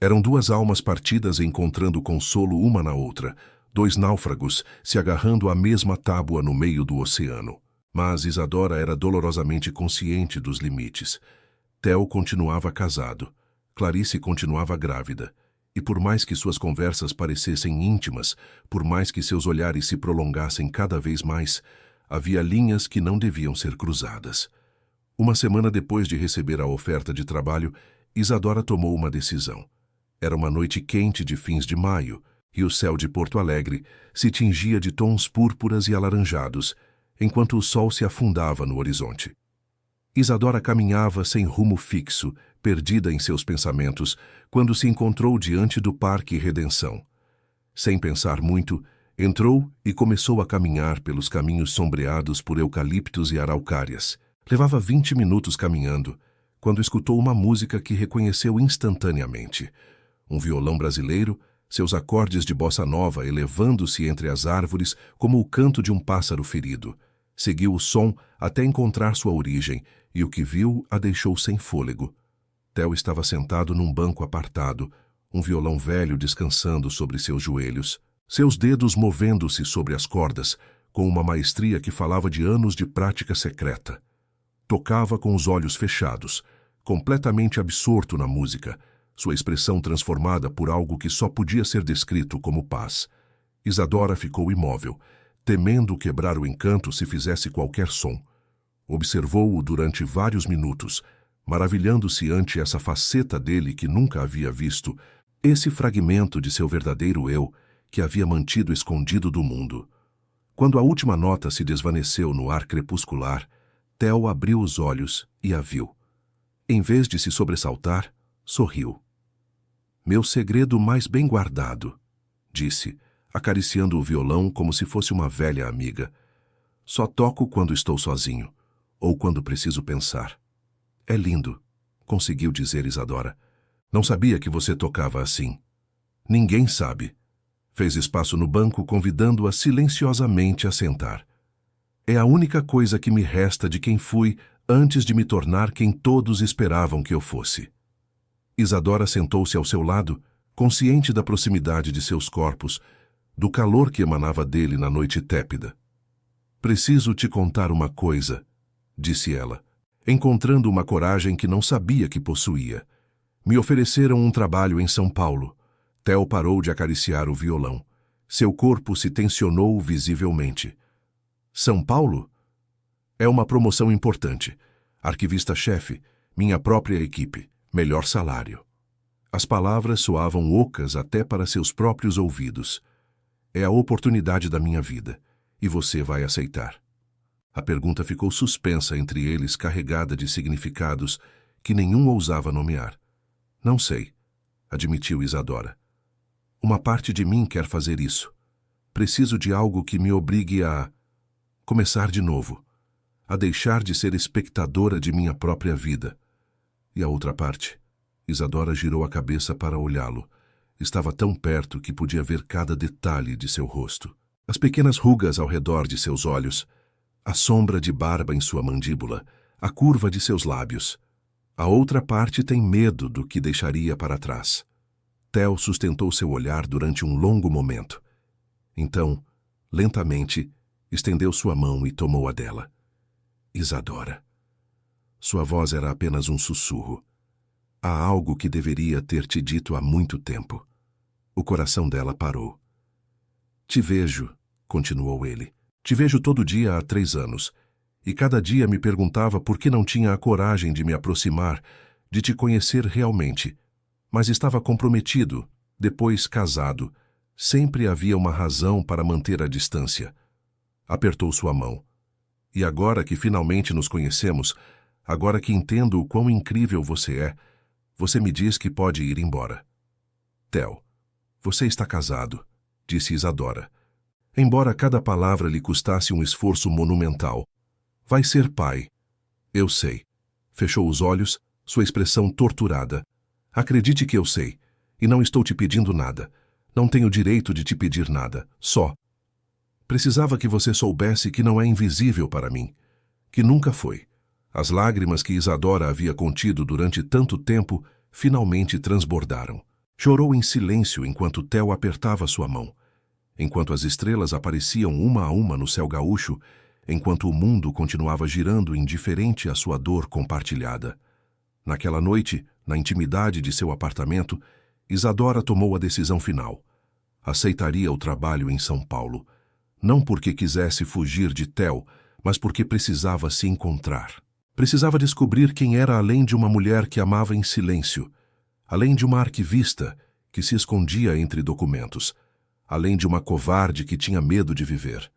Eram 2 almas partidas encontrando consolo uma na outra, 2 náufragos se agarrando à mesma tábua no meio do oceano. Mas Isadora era dolorosamente consciente dos limites. Theo continuava casado, Clarice continuava grávida, e por mais que suas conversas parecessem íntimas, por mais que seus olhares se prolongassem cada vez mais, havia linhas que não deviam ser cruzadas. Uma semana depois de receber a oferta de trabalho, Isadora tomou uma decisão. Era uma noite quente de fins de maio, e o céu de Porto Alegre se tingia de tons púrpuras e alaranjados, enquanto o sol se afundava no horizonte. Isadora caminhava sem rumo fixo, perdida em seus pensamentos, quando se encontrou diante do Parque Redenção. Sem pensar muito, entrou e começou a caminhar pelos caminhos sombreados por eucaliptos e araucárias. Levava 20 minutos caminhando, quando escutou uma música que reconheceu instantaneamente. Um violão brasileiro, seus acordes de bossa nova elevando-se entre as árvores como o canto de um pássaro ferido. Seguiu o som até encontrar sua origem, e o que viu a deixou sem fôlego. Theo estava sentado num banco apartado, um violão velho descansando sobre seus joelhos, seus dedos movendo-se sobre as cordas, com uma maestria que falava de anos de prática secreta. Tocava com os olhos fechados, completamente absorto na música, sua expressão transformada por algo que só podia ser descrito como paz. Isadora ficou imóvel, temendo quebrar o encanto se fizesse qualquer som. Observou-o durante vários minutos, maravilhando-se ante essa faceta dele que nunca havia visto, esse fragmento de seu verdadeiro eu que havia mantido escondido do mundo. Quando a última nota se desvaneceu no ar crepuscular, Theo abriu os olhos e a viu. Em vez de se sobressaltar, sorriu. "Meu segredo mais bem guardado", disse, acariciando o violão como se fosse uma velha amiga. "Só toco quando estou sozinho, ou quando preciso pensar." "É lindo", conseguiu dizer Isadora. "Não sabia que você tocava assim." "Ninguém sabe." Fez espaço no banco, convidando-a silenciosamente a sentar. "É a única coisa que me resta de quem fui antes de me tornar quem todos esperavam que eu fosse." Isadora sentou-se ao seu lado, consciente da proximidade de seus corpos, do calor que emanava dele na noite tépida. "Preciso te contar uma coisa", disse ela, encontrando uma coragem que não sabia que possuía. "Me ofereceram um trabalho em São Paulo." Theo parou de acariciar o violão. Seu corpo se tensionou visivelmente. "São Paulo?" "É uma promoção importante. Arquivista-chefe, minha própria equipe, melhor salário." As palavras soavam ocas até para seus próprios ouvidos. "É a oportunidade da minha vida, e você vai aceitar." A pergunta ficou suspensa entre eles, carregada de significados que nenhum ousava nomear. "Não sei", admitiu Isadora. "Uma parte de mim quer fazer isso. Preciso de algo que me obrigue a começar de novo, a deixar de ser espectadora de minha própria vida." "E a outra parte?" Isadora girou a cabeça para olhá-lo. Estava tão perto que podia ver cada detalhe de seu rosto. As pequenas rugas ao redor de seus olhos, a sombra de barba em sua mandíbula, a curva de seus lábios. "A outra parte tem medo do que deixaria para trás." Theo sustentou seu olhar durante um longo momento. Então, lentamente, estendeu sua mão e tomou a dela. "Isadora." Sua voz era apenas um sussurro. Há algo que deveria ter te dito há muito tempo. O coração dela parou. "Te vejo", continuou ele. "Te vejo todo dia há 3 anos. E cada dia me perguntava por que não tinha a coragem de me aproximar, de te conhecer realmente. Mas estava comprometido, depois casado. Sempre havia uma razão para manter a distância." Apertou sua mão. "E agora que finalmente nos conhecemos, agora que entendo o quão incrível você é, você me diz que pode ir embora." "Theo, você está casado", disse Isadora. Embora cada palavra lhe custasse um esforço monumental. "Vai ser pai." "Eu sei." Fechou os olhos, sua expressão torturada. "Acredite que eu sei, e não estou te pedindo nada. Não tenho direito de te pedir nada, só. Precisava que você soubesse que não é invisível para mim, que nunca foi." As lágrimas que Isadora havia contido durante tanto tempo finalmente transbordaram. Chorou em silêncio enquanto Theo apertava sua mão, enquanto as estrelas apareciam uma a uma no céu gaúcho, enquanto o mundo continuava girando indiferente à sua dor compartilhada. Naquela noite, na intimidade de seu apartamento, Isadora tomou a decisão final. Aceitaria o trabalho em São Paulo, não porque quisesse fugir de Theo, mas porque precisava se encontrar. Precisava descobrir quem era além de uma mulher que amava em silêncio, além de uma arquivista que se escondia entre documentos, além de uma covarde que tinha medo de viver.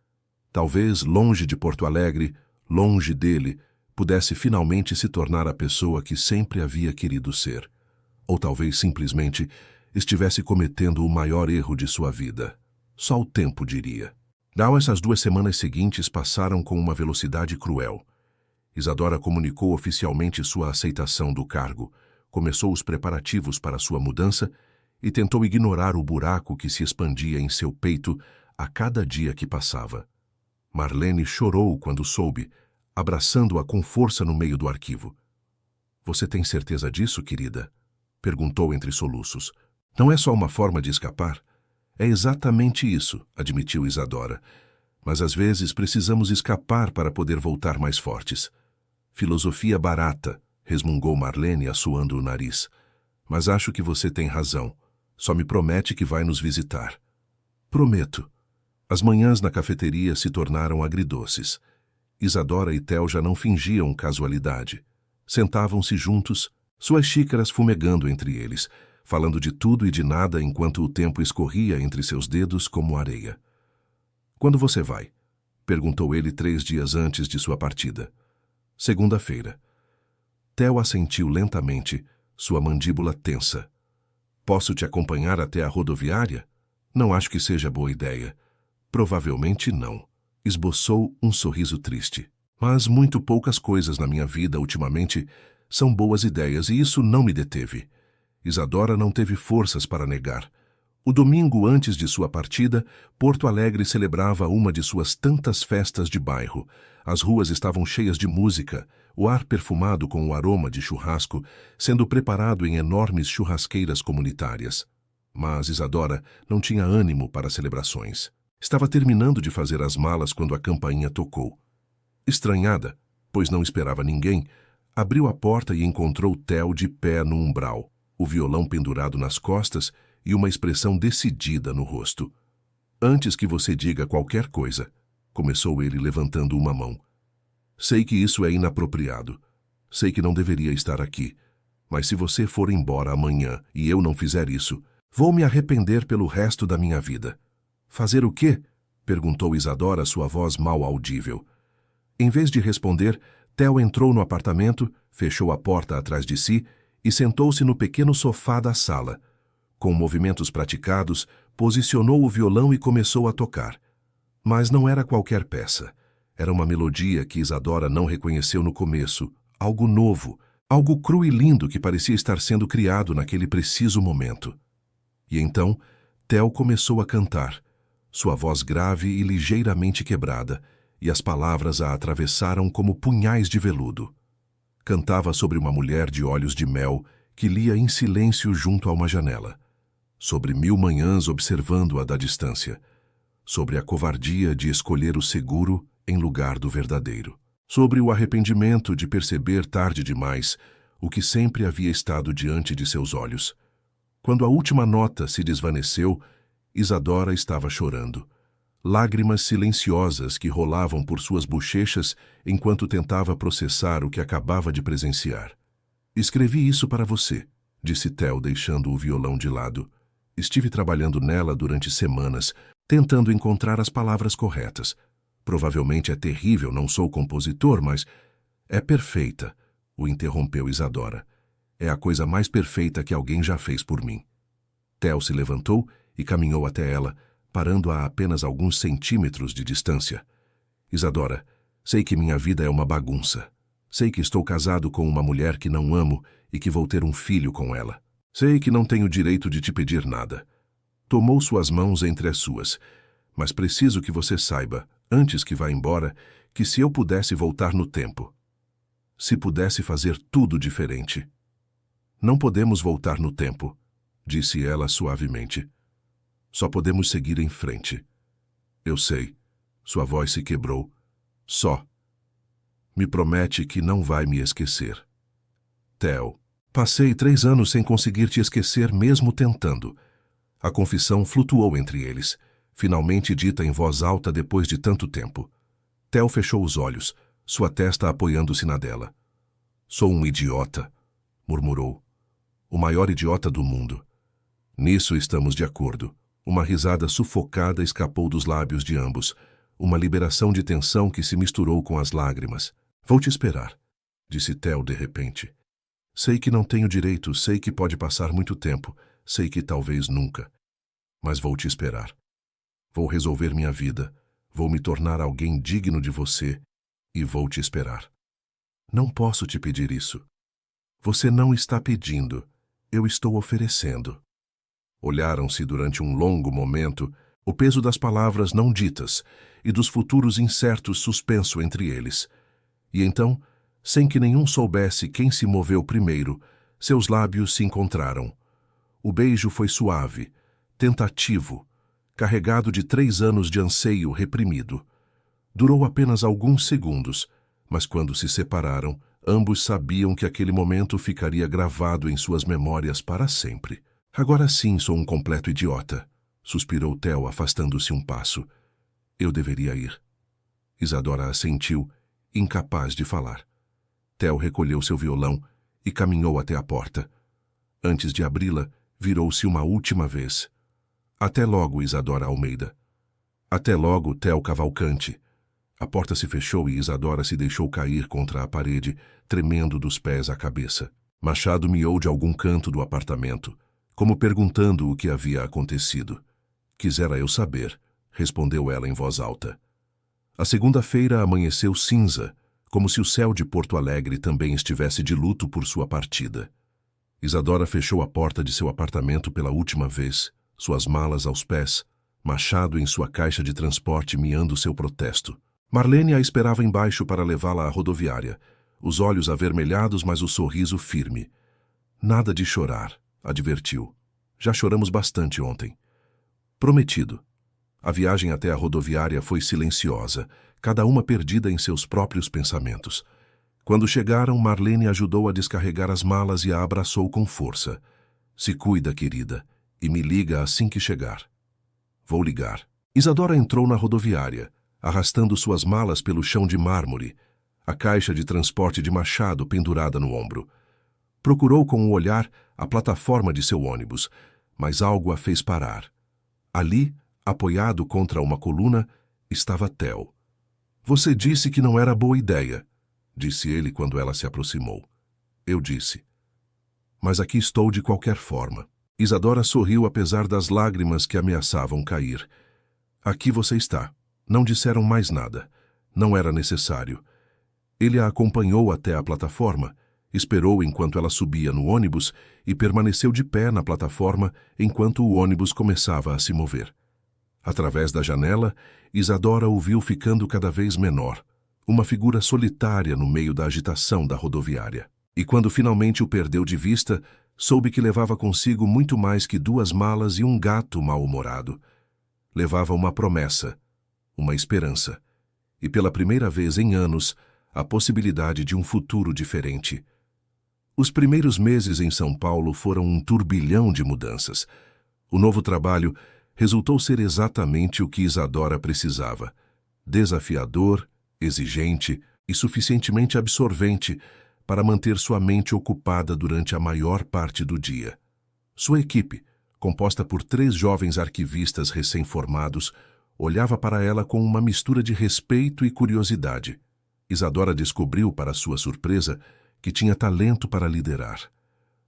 Talvez, longe de Porto Alegre, longe dele, pudesse finalmente se tornar a pessoa que sempre havia querido ser. Ou talvez simplesmente estivesse cometendo o maior erro de sua vida. Só o tempo diria. Essas 2 semanas seguintes passaram com uma velocidade cruel. Isadora comunicou oficialmente sua aceitação do cargo, começou os preparativos para sua mudança e tentou ignorar o buraco que se expandia em seu peito a cada dia que passava. Marlene chorou quando soube, abraçando-a com força no meio do arquivo. "Você tem certeza disso, querida?" perguntou entre soluços. "Não é só uma forma de escapar?" "É exatamente isso", admitiu Isadora. "Mas às vezes precisamos escapar para poder voltar mais fortes." "Filosofia barata", resmungou Marlene, assoando o nariz. "Mas acho que você tem razão. Só me promete que vai nos visitar." "Prometo." As manhãs na cafeteria se tornaram agridoces. Isadora e Theo já não fingiam casualidade. Sentavam-se juntos, suas xícaras fumegando entre eles, falando de tudo e de nada enquanto o tempo escorria entre seus dedos como areia. "Quando você vai?" perguntou ele 3 dias antes de sua partida. "Segunda-feira." Theo assentiu lentamente, sua mandíbula tensa. "Posso te acompanhar até a rodoviária?" "Não acho que seja boa ideia." "Provavelmente não." Esboçou um sorriso triste. "Mas muito poucas coisas na minha vida ultimamente são boas ideias e isso não me deteve." Isadora não teve forças para negar. O domingo antes de sua partida, Porto Alegre celebrava uma de suas tantas festas de bairro. As ruas estavam cheias de música, o ar perfumado com o aroma de churrasco, sendo preparado em enormes churrasqueiras comunitárias. Mas Isadora não tinha ânimo para celebrações. Estava terminando de fazer as malas quando a campainha tocou. Estranhada, pois não esperava ninguém, abriu a porta e encontrou Theo de pé no umbral, o violão pendurado nas costas e uma expressão decidida no rosto. "Antes que você diga qualquer coisa", começou ele levantando uma mão. "Sei que isso é inapropriado. Sei que não deveria estar aqui. Mas se você for embora amanhã e eu não fizer isso, vou me arrepender pelo resto da minha vida." "Fazer o quê?" perguntou Isadora, sua voz mal audível. Em vez de responder, Theo entrou no apartamento, fechou a porta atrás de si e sentou-se no pequeno sofá da sala. Com movimentos praticados, posicionou o violão e começou a tocar. Mas não era qualquer peça. Era uma melodia que Isadora não reconheceu no começo, algo novo, algo cru e lindo que parecia estar sendo criado naquele preciso momento. E então, Theo começou a cantar, sua voz grave e ligeiramente quebrada, e as palavras a atravessaram como punhais de veludo. Cantava sobre uma mulher de olhos de mel que lia em silêncio junto a uma janela, sobre 1000 manhãs observando-a da distância, sobre a covardia de escolher o seguro em lugar do verdadeiro, sobre o arrependimento de perceber tarde demais o que sempre havia estado diante de seus olhos. Quando a última nota se desvaneceu, Isadora estava chorando. Lágrimas silenciosas que rolavam por suas bochechas enquanto tentava processar o que acabava de presenciar. "Escrevi isso para você", disse Theo, deixando o violão de lado. "Estive trabalhando nela durante semanas, tentando encontrar as palavras corretas. Provavelmente é terrível, não sou compositor, mas é perfeita", o interrompeu Isadora. "É a coisa mais perfeita que alguém já fez por mim." Theo se levantou e caminhou até ela, parando-a a apenas alguns centímetros de distância. "Isadora, sei que minha vida é uma bagunça. Sei que estou casado com uma mulher que não amo e que vou ter um filho com ela. Sei que não tenho direito de te pedir nada." Tomou suas mãos entre as suas. "Mas preciso que você saiba, antes que vá embora, que se eu pudesse voltar no tempo, se pudesse fazer tudo diferente." "Não podemos voltar no tempo", disse ela suavemente. "Só podemos seguir em frente." "Eu sei." Sua voz se quebrou. "Só. Me promete que não vai me esquecer." "Theo, passei 3 anos sem conseguir te esquecer mesmo tentando." A confissão flutuou entre eles, finalmente dita em voz alta depois de tanto tempo. Theo fechou os olhos, sua testa apoiando-se na dela. "Sou um idiota", murmurou. "O maior idiota do mundo." "Nisso estamos de acordo." Uma risada sufocada escapou dos lábios de ambos, uma liberação de tensão que se misturou com as lágrimas. "Vou te esperar", disse Theo de repente. "Sei que não tenho direito, sei que pode passar muito tempo, sei que talvez nunca. Mas vou te esperar. Vou resolver minha vida, vou me tornar alguém digno de você e vou te esperar." Não posso te pedir isso. Você não está pedindo. Eu estou oferecendo. Olharam-se durante um longo momento, o peso das palavras não ditas e dos futuros incertos suspenso entre eles. E então, sem que nenhum soubesse quem se moveu primeiro, seus lábios se encontraram. O beijo foi suave, tentativo, carregado de 3 anos de anseio reprimido. Durou apenas alguns segundos, mas quando se separaram, ambos sabiam que aquele momento ficaria gravado em suas memórias para sempre. Agora sim sou um completo idiota, suspirou Theo, afastando-se um passo. Eu deveria ir. Isadora assentiu, incapaz de falar. Theo recolheu seu violão e caminhou até a porta. Antes de abri-la, virou-se uma última vez. Até logo, Isadora Almeida. Até logo, Theo Cavalcante. A porta se fechou e Isadora se deixou cair contra a parede, tremendo dos pés à cabeça. Machado miou de algum canto do apartamento, como perguntando o que havia acontecido. Quisera eu saber, respondeu ela em voz alta. A segunda-feira amanheceu cinza, como se o céu de Porto Alegre também estivesse de luto por sua partida. Isadora fechou a porta de seu apartamento pela última vez, suas malas aos pés, Machado em sua caixa de transporte miando seu protesto. Marlene a esperava embaixo para levá-la à rodoviária, os olhos avermelhados, mas o sorriso firme. Nada de chorar, advertiu. Já choramos bastante ontem. Prometido. A viagem até a rodoviária foi silenciosa, cada uma perdida em seus próprios pensamentos. Quando chegaram, Marlene ajudou a descarregar as malas e a abraçou com força. Se cuida, querida, e me liga assim que chegar. Vou ligar. Isadora entrou na rodoviária, arrastando suas malas pelo chão de mármore, a caixa de transporte de Machado pendurada no ombro. Procurou com o olhar a plataforma de seu ônibus, mas algo a fez parar. Ali, apoiado contra uma coluna, estava Theo. Você disse que não era boa ideia, disse ele quando ela se aproximou. Eu disse. Mas aqui estou de qualquer forma. Isadora sorriu apesar das lágrimas que ameaçavam cair. Aqui você está. Não disseram mais nada. Não era necessário. Ele a acompanhou até a plataforma, esperou enquanto ela subia no ônibus e permaneceu de pé na plataforma enquanto o ônibus começava a se mover. Através da janela, Isadora o viu ficando cada vez menor, uma figura solitária no meio da agitação da rodoviária. E quando finalmente o perdeu de vista, soube que levava consigo muito mais que 2 malas e um gato mal-humorado. Levava uma promessa, uma esperança, e pela primeira vez em anos, a possibilidade de um futuro diferente. Os primeiros meses em São Paulo foram um turbilhão de mudanças. O novo trabalho resultou ser exatamente o que Isadora precisava. Desafiador, exigente e suficientemente absorvente para manter sua mente ocupada durante a maior parte do dia. Sua equipe, composta por 3 jovens arquivistas recém-formados, olhava para ela com uma mistura de respeito e curiosidade. Isadora descobriu, para sua surpresa, que tinha talento para liderar.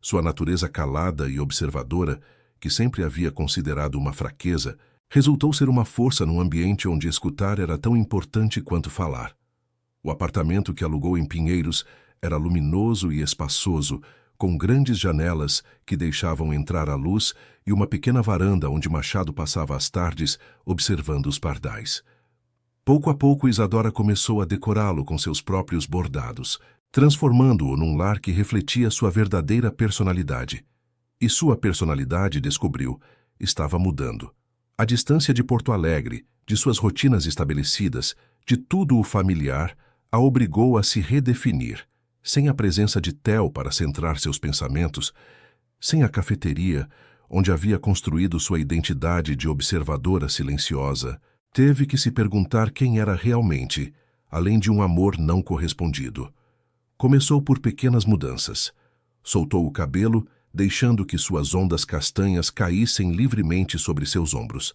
Sua natureza calada e observadora, que sempre havia considerado uma fraqueza, resultou ser uma força num ambiente onde escutar era tão importante quanto falar. O apartamento que alugou em Pinheiros era luminoso e espaçoso, com grandes janelas que deixavam entrar a luz e uma pequena varanda onde Machado passava as tardes observando os pardais. Pouco a pouco, Isadora começou a decorá-lo com seus próprios bordados, transformando-o num lar que refletia sua verdadeira personalidade. E sua personalidade, descobriu, estava mudando. A distância de Porto Alegre, de suas rotinas estabelecidas, de tudo o familiar, a obrigou a se redefinir. Sem a presença de Theo para centrar seus pensamentos, sem a cafeteria, onde havia construído sua identidade de observadora silenciosa, teve que se perguntar quem era realmente, além de um amor não correspondido. Começou por pequenas mudanças. Soltou o cabelo, deixando que suas ondas castanhas caíssem livremente sobre seus ombros.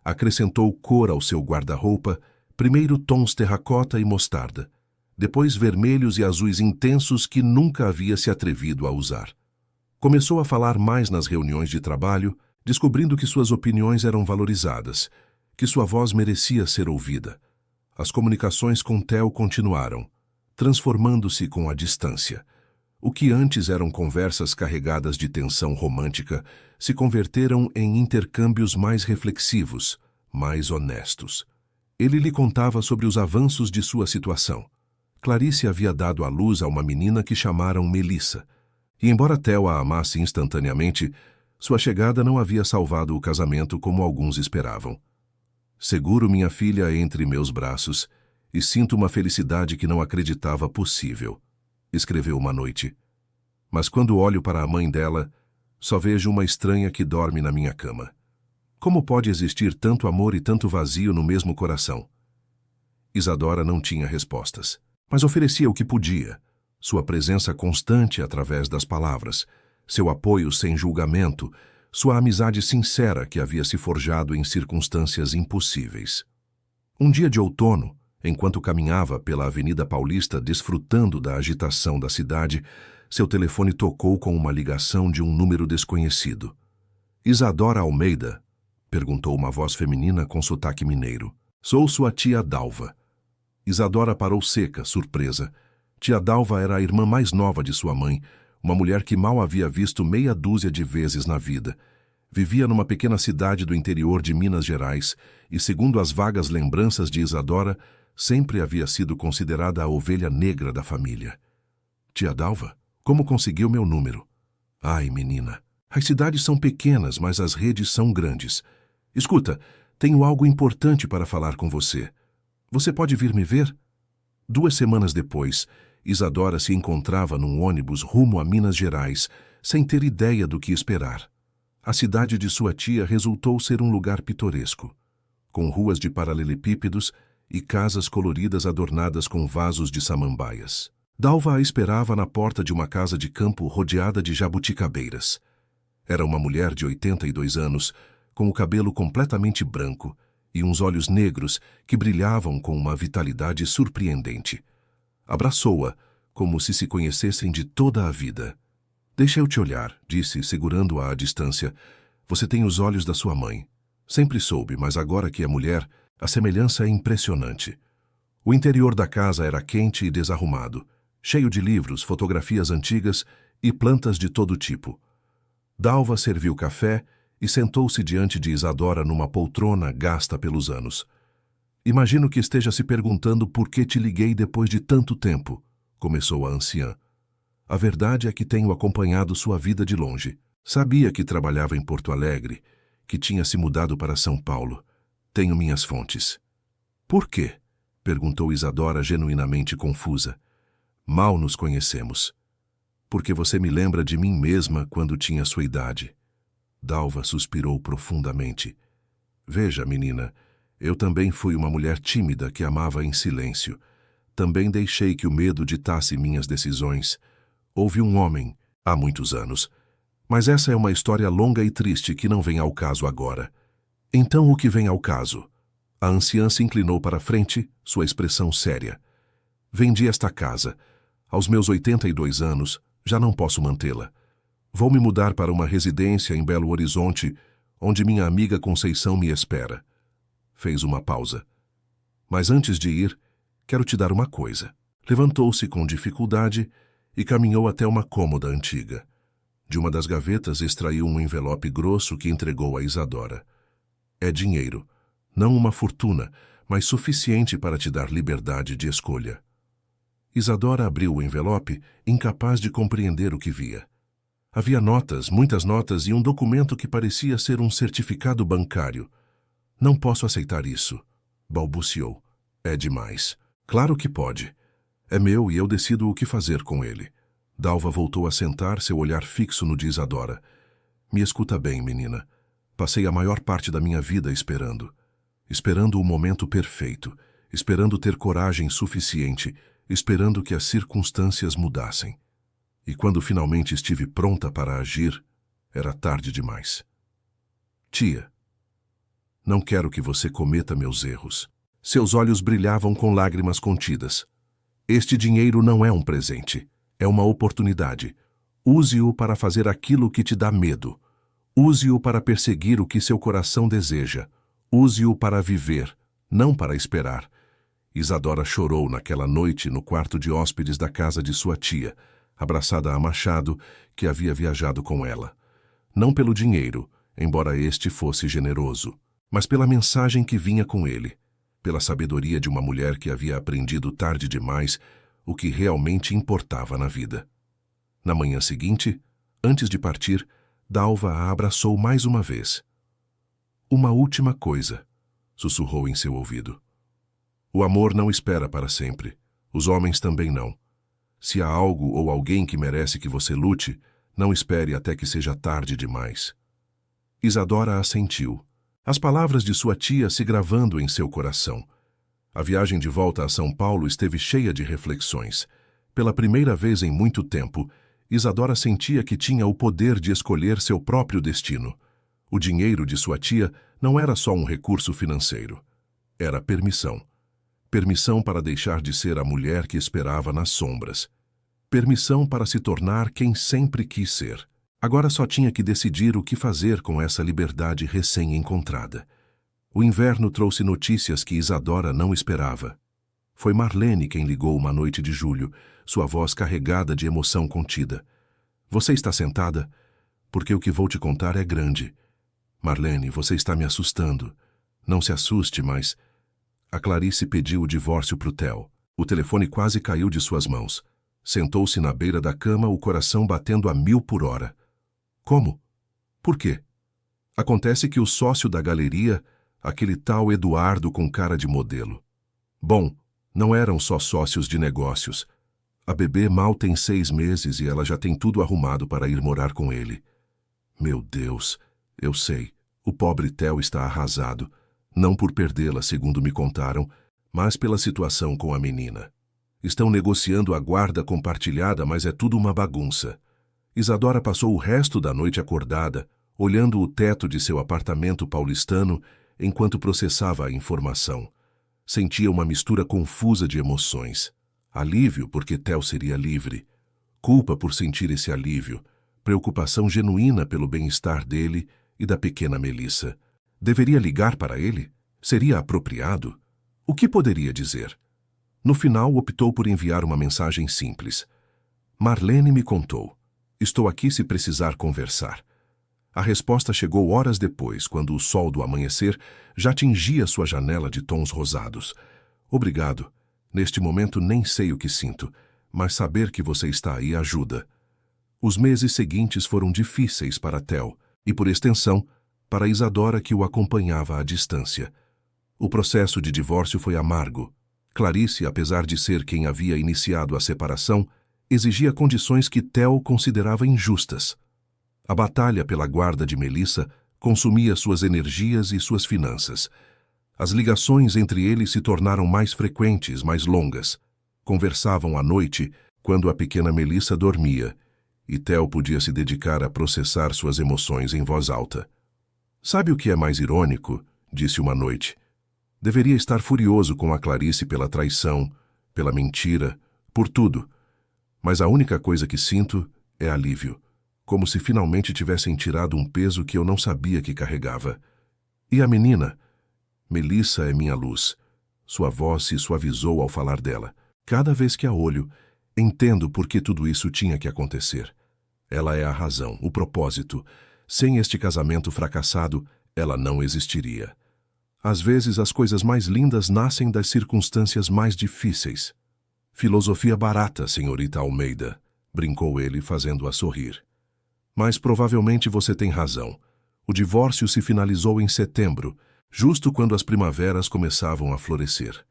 Acrescentou cor ao seu guarda-roupa, primeiro tons terracota e mostarda, depois vermelhos e azuis intensos que nunca havia se atrevido a usar. Começou a falar mais nas reuniões de trabalho, descobrindo que suas opiniões eram valorizadas, que sua voz merecia ser ouvida. As comunicações com Theo continuaram. transformando-se com a distância. O que antes eram conversas carregadas de tensão romântica se converteram em intercâmbios mais reflexivos, mais honestos. Ele lhe contava sobre os avanços de sua situação. Clarice havia dado à luz a uma menina que chamaram Melissa, e embora Theo a amasse instantaneamente, sua chegada não havia salvado o casamento como alguns esperavam. Seguro minha filha entre meus braços e sinto uma felicidade que não acreditava possível, escreveu uma noite. Mas quando olho para a mãe dela, só vejo uma estranha que dorme na minha cama. Como pode existir tanto amor e tanto vazio no mesmo coração? Isadora não tinha respostas, mas oferecia o que podia. Sua presença constante através das palavras, seu apoio sem julgamento, sua amizade sincera que havia se forjado em circunstâncias impossíveis. Um dia de outono, enquanto caminhava pela Avenida Paulista desfrutando da agitação da cidade, seu telefone tocou com uma ligação de um número desconhecido. Isadora Almeida? Perguntou uma voz feminina com sotaque mineiro. Sou sua tia Dalva. Isadora parou seca, surpresa. Tia Dalva era a irmã mais nova de sua mãe, uma mulher que mal havia visto meia dúzia de vezes na vida. Vivia numa pequena cidade do interior de Minas Gerais e, segundo as vagas lembranças de Isadora, sempre havia sido considerada a ovelha negra da família. Tia Dalva, como conseguiu meu número? Ai, menina, as cidades são pequenas, mas as redes são grandes. Escuta, tenho algo importante para falar com você. Você pode vir me ver? 2 semanas depois, Isadora se encontrava num ônibus rumo a Minas Gerais, sem ter ideia do que esperar. A cidade de sua tia resultou ser um lugar pitoresco, com ruas de paralelepípedos e casas coloridas adornadas com vasos de samambaias. Dalva a esperava na porta de uma casa de campo rodeada de jabuticabeiras. Era uma mulher de 82 anos, com o cabelo completamente branco e uns olhos negros que brilhavam com uma vitalidade surpreendente. Abraçou-a, como se conhecessem de toda a vida. Deixa eu te olhar, disse, segurando-a à distância. Você tem os olhos da sua mãe. Sempre soube, mas agora que é mulher, a semelhança é impressionante. O interior da casa era quente e desarrumado, cheio de livros, fotografias antigas e plantas de todo tipo. Dalva serviu café e sentou-se diante de Isadora numa poltrona gasta pelos anos. Imagino que esteja se perguntando por que te liguei depois de tanto tempo, começou a anciã. A verdade é que tenho acompanhado sua vida de longe. Sabia que trabalhava em Porto Alegre, que tinha se mudado para São Paulo. Tenho minhas fontes. Por quê? Perguntou Isadora genuinamente confusa. Mal nos conhecemos. Porque você me lembra de mim mesma quando tinha sua idade. Dalva suspirou profundamente. Veja, menina, eu também fui uma mulher tímida que amava em silêncio. Também deixei que o medo ditasse minhas decisões. Houve um homem, há muitos anos. Mas essa é uma história longa e triste que não vem ao caso agora. Então o que vem ao caso? A anciã se inclinou para a frente, sua expressão séria. Vendi esta casa. Aos meus 82 anos, já não posso mantê-la. Vou me mudar para uma residência em Belo Horizonte, onde minha amiga Conceição me espera. Fez uma pausa. Mas antes de ir, quero te dar uma coisa. Levantou-se com dificuldade e caminhou até uma cômoda antiga. De uma das gavetas extraiu um envelope grosso que entregou a Isadora. É dinheiro, não uma fortuna, mas suficiente para te dar liberdade de escolha. Isadora abriu o envelope, incapaz de compreender o que via. Havia notas, muitas notas e um documento que parecia ser um certificado bancário. Não posso aceitar isso, balbuciou. É demais. Claro que pode. É meu e eu decido o que fazer com ele. Dalva voltou a sentar, seu olhar fixo no de Isadora. Me escuta bem, menina. Passei a maior parte da minha vida esperando. Esperando o momento perfeito. Esperando ter coragem suficiente. Esperando que as circunstâncias mudassem. E quando finalmente estive pronta para agir, era tarde demais. Tia, não quero que você cometa meus erros. Seus olhos brilhavam com lágrimas contidas. Este dinheiro não é um presente. É uma oportunidade. Use-o para fazer aquilo que te dá medo. Use-o para perseguir o que seu coração deseja. Use-o para viver, não para esperar. Isadora chorou naquela noite no quarto de hóspedes da casa de sua tia, abraçada a Machado, que havia viajado com ela. Não pelo dinheiro, embora este fosse generoso, mas pela mensagem que vinha com ele, pela sabedoria de uma mulher que havia aprendido tarde demais o que realmente importava na vida. Na manhã seguinte, antes de partir, Dalva a abraçou mais uma vez. "Uma última coisa", sussurrou em seu ouvido. "O amor não espera para sempre. Os homens também não. Se há algo ou alguém que merece que você lute, não espere até que seja tarde demais." Isadora assentiu, as palavras de sua tia se gravando em seu coração. A viagem de volta a São Paulo esteve cheia de reflexões. Pela primeira vez em muito tempo, Isadora sentia que tinha o poder de escolher seu próprio destino. O dinheiro de sua tia não era só um recurso financeiro. Era permissão. Permissão para deixar de ser a mulher que esperava nas sombras. Permissão para se tornar quem sempre quis ser. Agora só tinha que decidir o que fazer com essa liberdade recém-encontrada. O inverno trouxe notícias que Isadora não esperava. Foi Marlene quem ligou uma noite de julho, sua voz carregada de emoção contida. "Você está sentada? Porque o que vou te contar é grande. Marlene, você está me assustando. Não se assuste, mas..." A Clarice pediu o divórcio pro Theo. O telefone quase caiu de suas mãos. Sentou-se na beira da cama, o coração batendo a 1000 por hora. "Como? Por quê?" "Acontece que o sócio da galeria, aquele tal Eduardo com cara de modelo." "Bom, não eram só sócios de negócios. A bebê mal tem 6 meses e ela já tem tudo arrumado para ir morar com ele." "Meu Deus, eu sei. O pobre Theo está arrasado. Não por perdê-la, segundo me contaram, mas pela situação com a menina. Estão negociando a guarda compartilhada, mas é tudo uma bagunça." Isadora passou o resto da noite acordada, olhando o teto de seu apartamento paulistano enquanto processava a informação. Sentia uma mistura confusa de emoções. Alívio porque Theo seria livre. Culpa por sentir esse alívio. Preocupação genuína pelo bem-estar dele e da pequena Melissa. Deveria ligar para ele? Seria apropriado? O que poderia dizer? No final, optou por enviar uma mensagem simples. "Marlene me contou. Estou aqui se precisar conversar." A resposta chegou horas depois, quando o sol do amanhecer já tingia sua janela de tons rosados. "Obrigado. Neste momento nem sei o que sinto, mas saber que você está aí ajuda." Os meses seguintes foram difíceis para Theo e, por extensão, para Isadora, que o acompanhava à distância. O processo de divórcio foi amargo. Clarice, apesar de ser quem havia iniciado a separação, exigia condições que Theo considerava injustas. A batalha pela guarda de Melissa consumia suas energias e suas finanças. As ligações entre eles se tornaram mais frequentes, mais longas. Conversavam à noite, quando a pequena Melissa dormia, e Theo podia se dedicar a processar suas emoções em voz alta. "Sabe o que é mais irônico?" disse uma noite. "Deveria estar furioso com a Clarice pela traição, pela mentira, por tudo. Mas a única coisa que sinto é alívio, como se finalmente tivessem tirado um peso que eu não sabia que carregava. E a menina? Melissa é minha luz." Sua voz se suavizou ao falar dela. "Cada vez que a olho, entendo por que tudo isso tinha que acontecer. Ela é a razão, o propósito. Sem este casamento fracassado, ela não existiria. Às vezes as coisas mais lindas nascem das circunstâncias mais difíceis." "Filosofia barata, senhorita Almeida", brincou ele, fazendo-a sorrir. "Mas provavelmente você tem razão. O divórcio se finalizou em setembro, justo quando as primaveras começavam a florescer.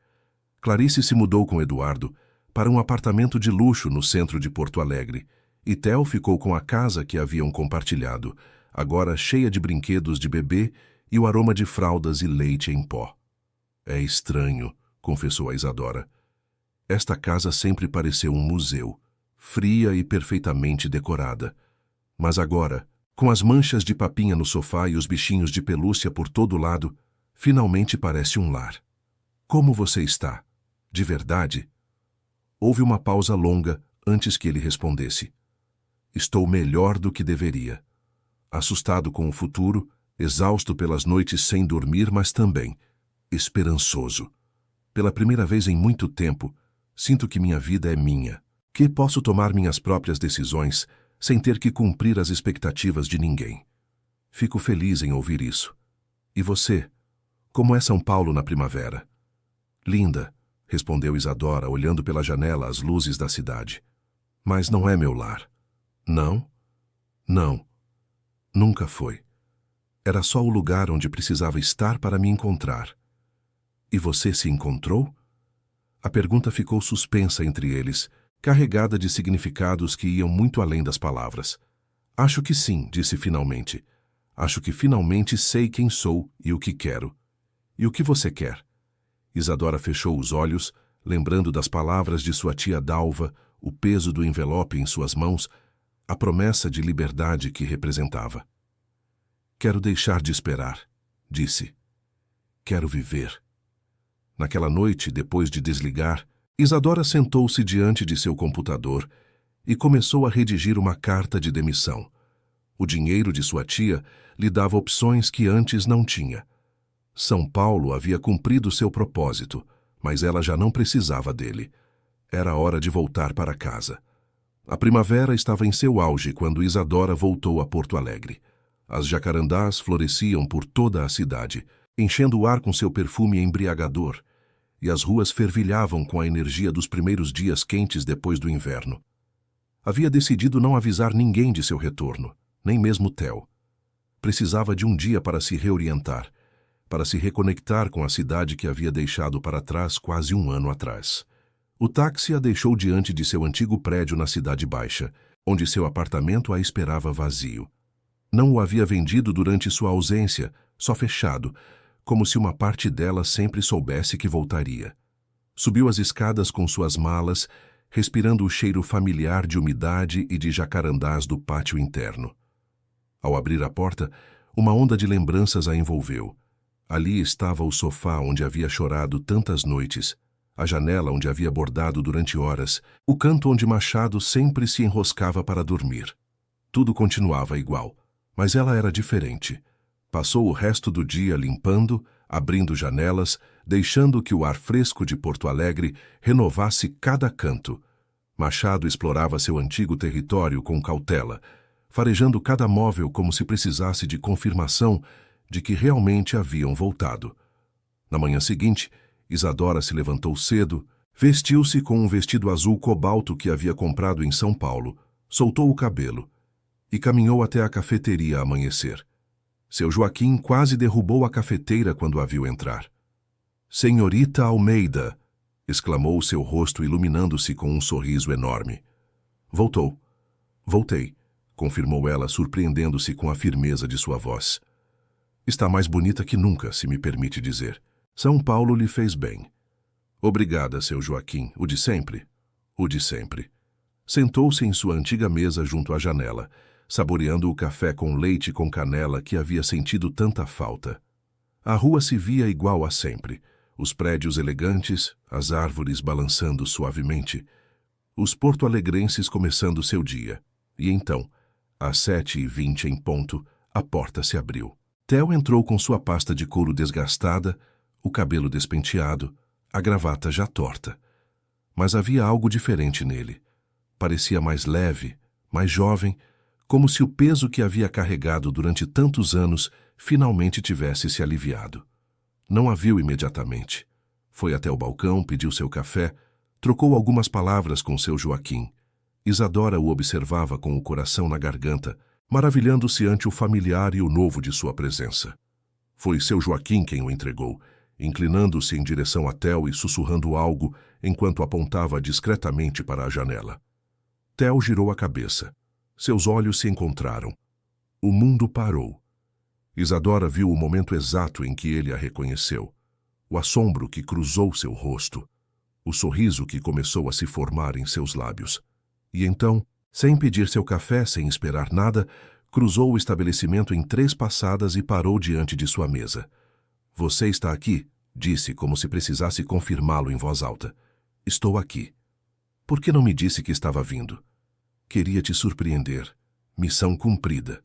Clarice se mudou com Eduardo para um apartamento de luxo no centro de Porto Alegre, e Theo ficou com a casa que haviam compartilhado, agora cheia de brinquedos de bebê e o aroma de fraldas e leite em pó. "É estranho", confessou a Isadora. "Esta casa sempre pareceu um museu, fria e perfeitamente decorada. Mas agora, com as manchas de papinha no sofá e os bichinhos de pelúcia por todo lado, finalmente parece um lar. Como você está? De verdade?" Houve uma pausa longa antes que ele respondesse. "Estou melhor do que deveria. Assustado com o futuro, exausto pelas noites sem dormir, mas também esperançoso." Pela primeira vez em muito tempo, sinto que minha vida é minha, que posso tomar minhas próprias decisões sem ter que cumprir as expectativas de ninguém. Fico feliz em ouvir isso. E você? Como é São Paulo na primavera? Linda, respondeu Isadora, olhando pela janela as luzes da cidade. Mas não é meu lar. Não? Não. Nunca foi. Era só o lugar onde precisava estar para me encontrar. E você se encontrou? A pergunta ficou suspensa entre eles, carregada de significados que iam muito além das palavras. Acho que sim, disse finalmente. Acho que finalmente sei quem sou e o que quero. E o que você quer? Isadora fechou os olhos, lembrando das palavras de sua tia Dalva, o peso do envelope em suas mãos, a promessa de liberdade que representava. Quero deixar de esperar, disse. Quero viver. Naquela noite, depois de desligar, Isadora sentou-se diante de seu computador e começou a redigir uma carta de demissão. O dinheiro de sua tia lhe dava opções que antes não tinha. São Paulo havia cumprido seu propósito, mas ela já não precisava dele. Era hora de voltar para casa. A primavera estava em seu auge quando Isadora voltou a Porto Alegre. As jacarandás floresciam por toda a cidade, enchendo o ar com seu perfume embriagador, e as ruas fervilhavam com a energia dos primeiros dias quentes depois do inverno. Havia decidido não avisar ninguém de seu retorno, nem mesmo Theo. Precisava de um dia para se reorientar, para se reconectar com a cidade que havia deixado para trás quase um ano atrás. O táxi a deixou diante de seu antigo prédio na Cidade Baixa, onde seu apartamento a esperava vazio. Não o havia vendido durante sua ausência, só fechado, como se uma parte dela sempre soubesse que voltaria. Subiu as escadas com suas malas, respirando o cheiro familiar de umidade e de jacarandás do pátio interno. Ao abrir a porta, uma onda de lembranças a envolveu. Ali estava o sofá onde havia chorado tantas noites, a janela onde havia bordado durante horas, o canto onde Machado sempre se enroscava para dormir. Tudo continuava igual, mas ela era diferente. Passou o resto do dia limpando, abrindo janelas, deixando que o ar fresco de Porto Alegre renovasse cada canto. Machado explorava seu antigo território com cautela, farejando cada móvel como se precisasse de confirmação de que realmente haviam voltado. Na manhã seguinte, Isadora se levantou cedo, vestiu-se com um vestido azul cobalto que havia comprado em São Paulo, soltou o cabelo e caminhou até a cafeteria a amanhecer. Seu Joaquim quase derrubou a cafeteira quando a viu entrar. "Senhorita Almeida!" exclamou seu rosto iluminando-se com um sorriso enorme. "Voltou." "Voltei", confirmou ela, surpreendendo-se com a firmeza de sua voz. "Está mais bonita que nunca, se me permite dizer. São Paulo lhe fez bem." "Obrigada, seu Joaquim. O de sempre?" "O de sempre." Sentou-se em sua antiga mesa junto à janela, saboreando o café com leite com canela que havia sentido tanta falta. A rua se via igual a sempre, os prédios elegantes, as árvores balançando suavemente, os porto-alegrenses começando seu dia. E então, às 7h20 em ponto, a porta se abriu. Theo entrou com sua pasta de couro desgastada, o cabelo despenteado, a gravata já torta. Mas havia algo diferente nele. Parecia mais leve, mais jovem, como se o peso que havia carregado durante tantos anos finalmente tivesse se aliviado. Não a viu imediatamente. Foi até o balcão, pediu seu café, trocou algumas palavras com seu Joaquim. Isadora o observava com o coração na garganta, maravilhando-se ante o familiar e o novo de sua presença. Foi seu Joaquim quem o entregou, inclinando-se em direção a Theo e sussurrando algo enquanto apontava discretamente para a janela. Theo girou a cabeça. Seus olhos se encontraram. O mundo parou. Isadora viu o momento exato em que ele a reconheceu. O assombro que cruzou seu rosto. O sorriso que começou a se formar em seus lábios. E então, sem pedir seu café, sem esperar nada, cruzou o estabelecimento em 3 passadas e parou diante de sua mesa. "Você está aqui?" disse, como se precisasse confirmá-lo em voz alta. "Estou aqui." "Por que não me disse que estava vindo?" "Queria te surpreender. Missão cumprida."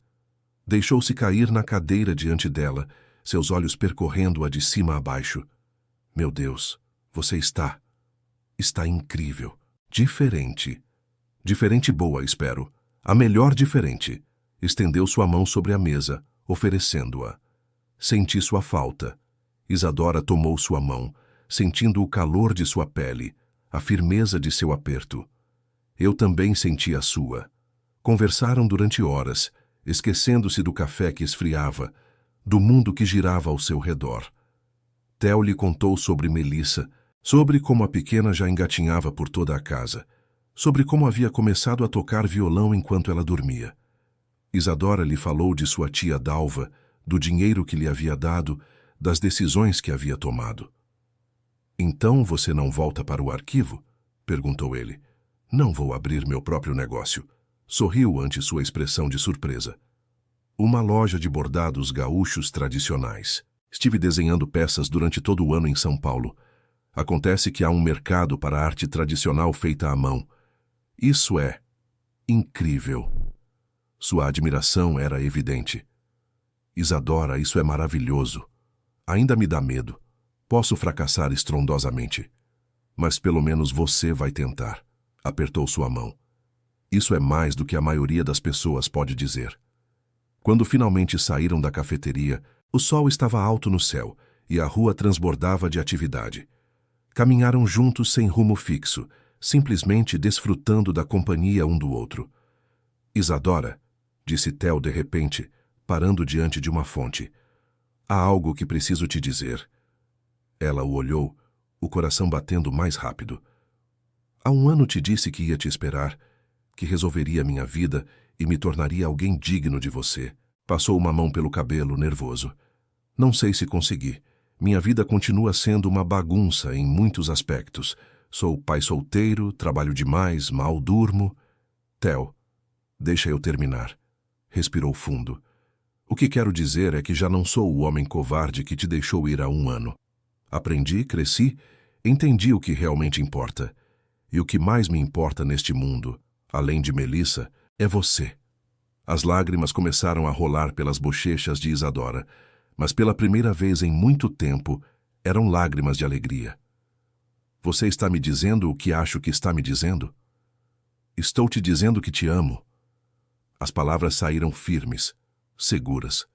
Deixou-se cair na cadeira diante dela, seus olhos percorrendo-a de cima a baixo. "Meu Deus, Você está incrível. Diferente. Diferente boa, espero. A melhor diferente. Estendeu sua mão sobre a mesa, oferecendo-a. Senti sua falta. Isadora tomou sua mão, sentindo o calor de sua pele, a firmeza de seu aperto. Eu também senti a sua. Conversaram durante horas, esquecendo-se do café que esfriava, do mundo que girava ao seu redor. Theo lhe contou sobre Melissa, sobre como a pequena já engatinhava por toda a casa, sobre como havia começado a tocar violão enquanto ela dormia. Isadora lhe falou de sua tia Dalva, do dinheiro que lhe havia dado, das decisões que havia tomado. Então você não volta para o arquivo? Perguntou ele. Não vou abrir meu próprio negócio. Sorriu ante sua expressão de surpresa. Uma loja de bordados gaúchos tradicionais. Estive desenhando peças durante todo o ano em São Paulo. Acontece que há um mercado para a arte tradicional feita à mão. Isso é incrível. Sua admiração era evidente. Isadora, isso é maravilhoso. Ainda me dá medo. Posso fracassar estrondosamente. Mas pelo menos você vai tentar. Apertou sua mão. Isso é mais do que a maioria das pessoas pode dizer. Quando finalmente saíram da cafeteria, o sol estava alto no céu e a rua transbordava de atividade. Caminharam juntos sem rumo fixo, simplesmente desfrutando da companhia um do outro. Isadora, disse Theo de repente, parando diante de uma fonte. Há algo que preciso te dizer. Ela o olhou, o coração batendo mais rápido. Há um ano te disse que ia te esperar, que resolveria minha vida e me tornaria alguém digno de você. Passou uma mão pelo cabelo, nervoso. Não sei se consegui. Minha vida continua sendo uma bagunça em muitos aspectos. Sou pai solteiro, trabalho demais, mal durmo. Theo, deixa eu terminar. Respirou fundo. O que quero dizer é que já não sou o homem covarde que te deixou ir há um ano. Aprendi, cresci, entendi o que realmente importa. E o que mais me importa neste mundo, além de Melissa, é você. As lágrimas começaram a rolar pelas bochechas de Isadora, mas pela primeira vez em muito tempo, eram lágrimas de alegria. Você está me dizendo o que acho que está me dizendo? Estou te dizendo que te amo. As palavras saíram firmes, seguras.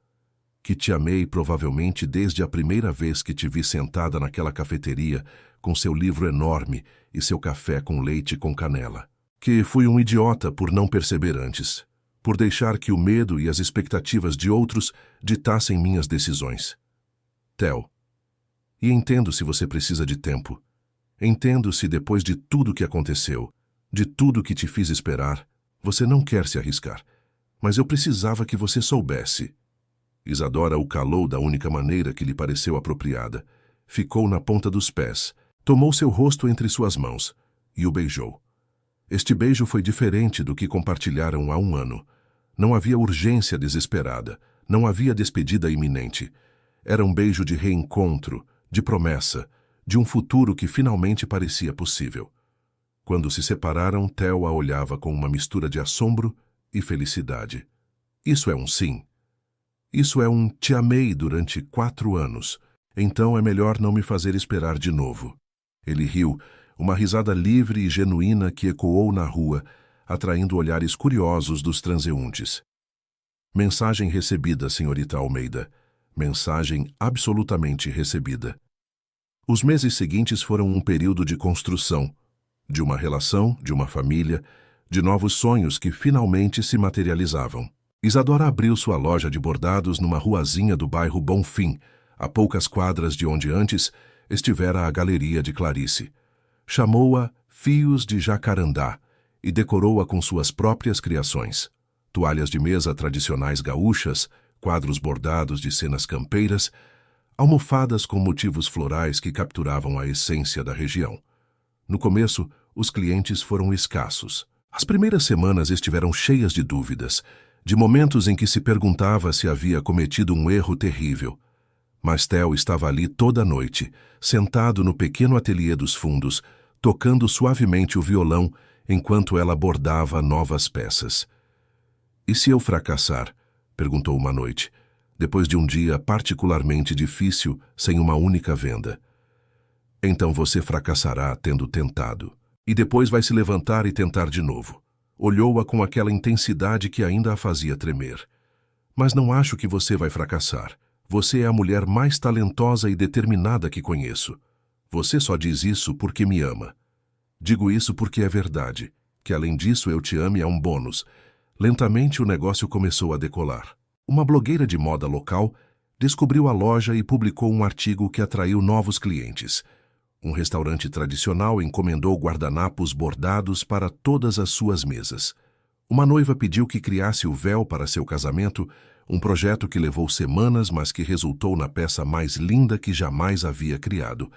Que te amei provavelmente desde a primeira vez que te vi sentada naquela cafeteria, com seu livro enorme e seu café com leite com canela. Que fui um idiota por não perceber antes, por deixar que o medo e as expectativas de outros ditassem minhas decisões. Theo, e entendo se você precisa de tempo. Entendo se depois de tudo que aconteceu, de tudo que te fiz esperar, você não quer se arriscar. Mas eu precisava que você soubesse. Isadora o calou da única maneira que lhe pareceu apropriada. Ficou na ponta dos pés, tomou seu rosto entre suas mãos e o beijou. Este beijo foi diferente do que compartilharam há um ano. Não havia urgência desesperada, não havia despedida iminente. Era um beijo de reencontro, de promessa, de um futuro que finalmente parecia possível. Quando se separaram, Theo a olhava com uma mistura de assombro e felicidade. Isso é um sim. Isso é um te amei durante 4 anos, então é melhor não me fazer esperar de novo. Ele riu, uma risada livre e genuína que ecoou na rua, atraindo olhares curiosos dos transeuntes. Mensagem recebida, senhorita Almeida. Mensagem absolutamente recebida. Os meses seguintes foram um período de construção, de uma relação, de uma família, de novos sonhos que finalmente se materializavam. Isadora abriu sua loja de bordados numa ruazinha do bairro Bonfim, a poucas quadras de onde antes estivera a galeria de Clarice. Chamou-a Fios de Jacarandá e decorou-a com suas próprias criações. Toalhas de mesa tradicionais gaúchas, quadros bordados de cenas campeiras, almofadas com motivos florais que capturavam a essência da região. No começo, os clientes foram escassos. As primeiras semanas estiveram cheias de dúvidas, de momentos em que se perguntava se havia cometido um erro terrível. Mas Theo estava ali toda a noite, sentado no pequeno ateliê dos fundos, tocando suavemente o violão enquanto ela bordava novas peças. E se eu fracassar? Perguntou uma noite, depois de um dia particularmente difícil, sem uma única venda. Então você fracassará tendo tentado. E depois vai se levantar e tentar de novo. Olhou-a com aquela intensidade que ainda a fazia tremer. Mas não acho que você vai fracassar. Você é a mulher mais talentosa e determinada que conheço. Você só diz isso porque me ama. Digo isso porque é verdade. Que além disso eu te ame é um bônus. Lentamente o negócio começou a decolar. Uma blogueira de moda local descobriu a loja e publicou um artigo que atraiu novos clientes. Um restaurante tradicional encomendou guardanapos bordados para todas as suas mesas. Uma noiva pediu que criasse o véu para seu casamento, um projeto que levou semanas, mas que resultou na peça mais linda que jamais havia criado.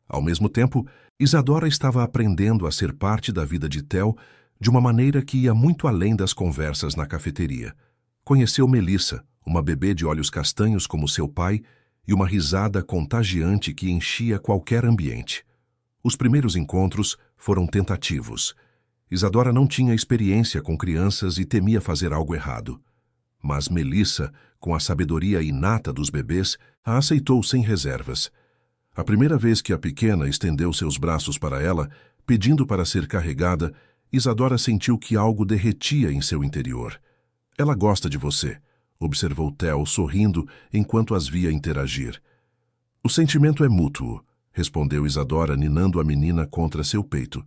Ao mesmo tempo, Isadora estava aprendendo a ser parte da vida de Theo de uma maneira que ia muito além das conversas na cafeteria. Conheceu Melissa, uma bebê de olhos castanhos como seu pai, e uma risada contagiante que enchia qualquer ambiente. Os primeiros encontros foram tentativos. Isadora não tinha experiência com crianças e temia fazer algo errado. Mas Melissa, com a sabedoria inata dos bebês, a aceitou sem reservas. A primeira vez que a pequena estendeu seus braços para ela, pedindo para ser carregada, Isadora sentiu que algo derretia em seu interior. Ela gosta de você, observou Theo sorrindo enquanto as via interagir. O sentimento é mútuo, respondeu Isadora ninando a menina contra seu peito.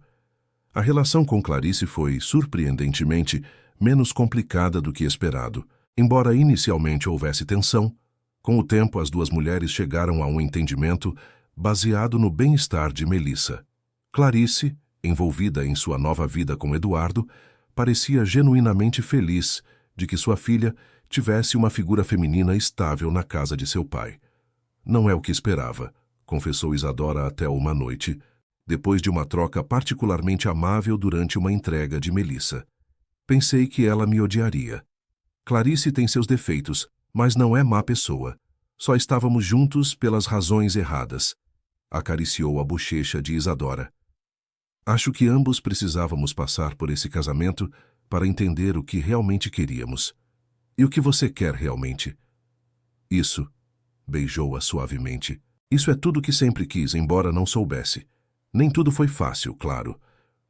A relação com Clarice foi, surpreendentemente, menos complicada do que esperado. Embora inicialmente houvesse tensão, com o tempo as duas mulheres chegaram a um entendimento baseado no bem-estar de Melissa. Clarice, envolvida em sua nova vida com Eduardo, parecia genuinamente feliz de que sua filha tivesse uma figura feminina estável na casa de seu pai. Não é o que esperava, confessou Isadora até uma noite, depois de uma troca particularmente amável durante uma entrega de Melissa. Pensei que ela me odiaria. Clarice tem seus defeitos, mas não é má pessoa. Só estávamos juntos pelas razões erradas. Acariciou a bochecha de Isadora. Acho que ambos precisávamos passar por esse casamento para entender o que realmente queríamos. E o que você quer realmente? Isso, beijou-a suavemente. Isso é tudo que sempre quis, embora não soubesse. Nem tudo foi fácil, claro.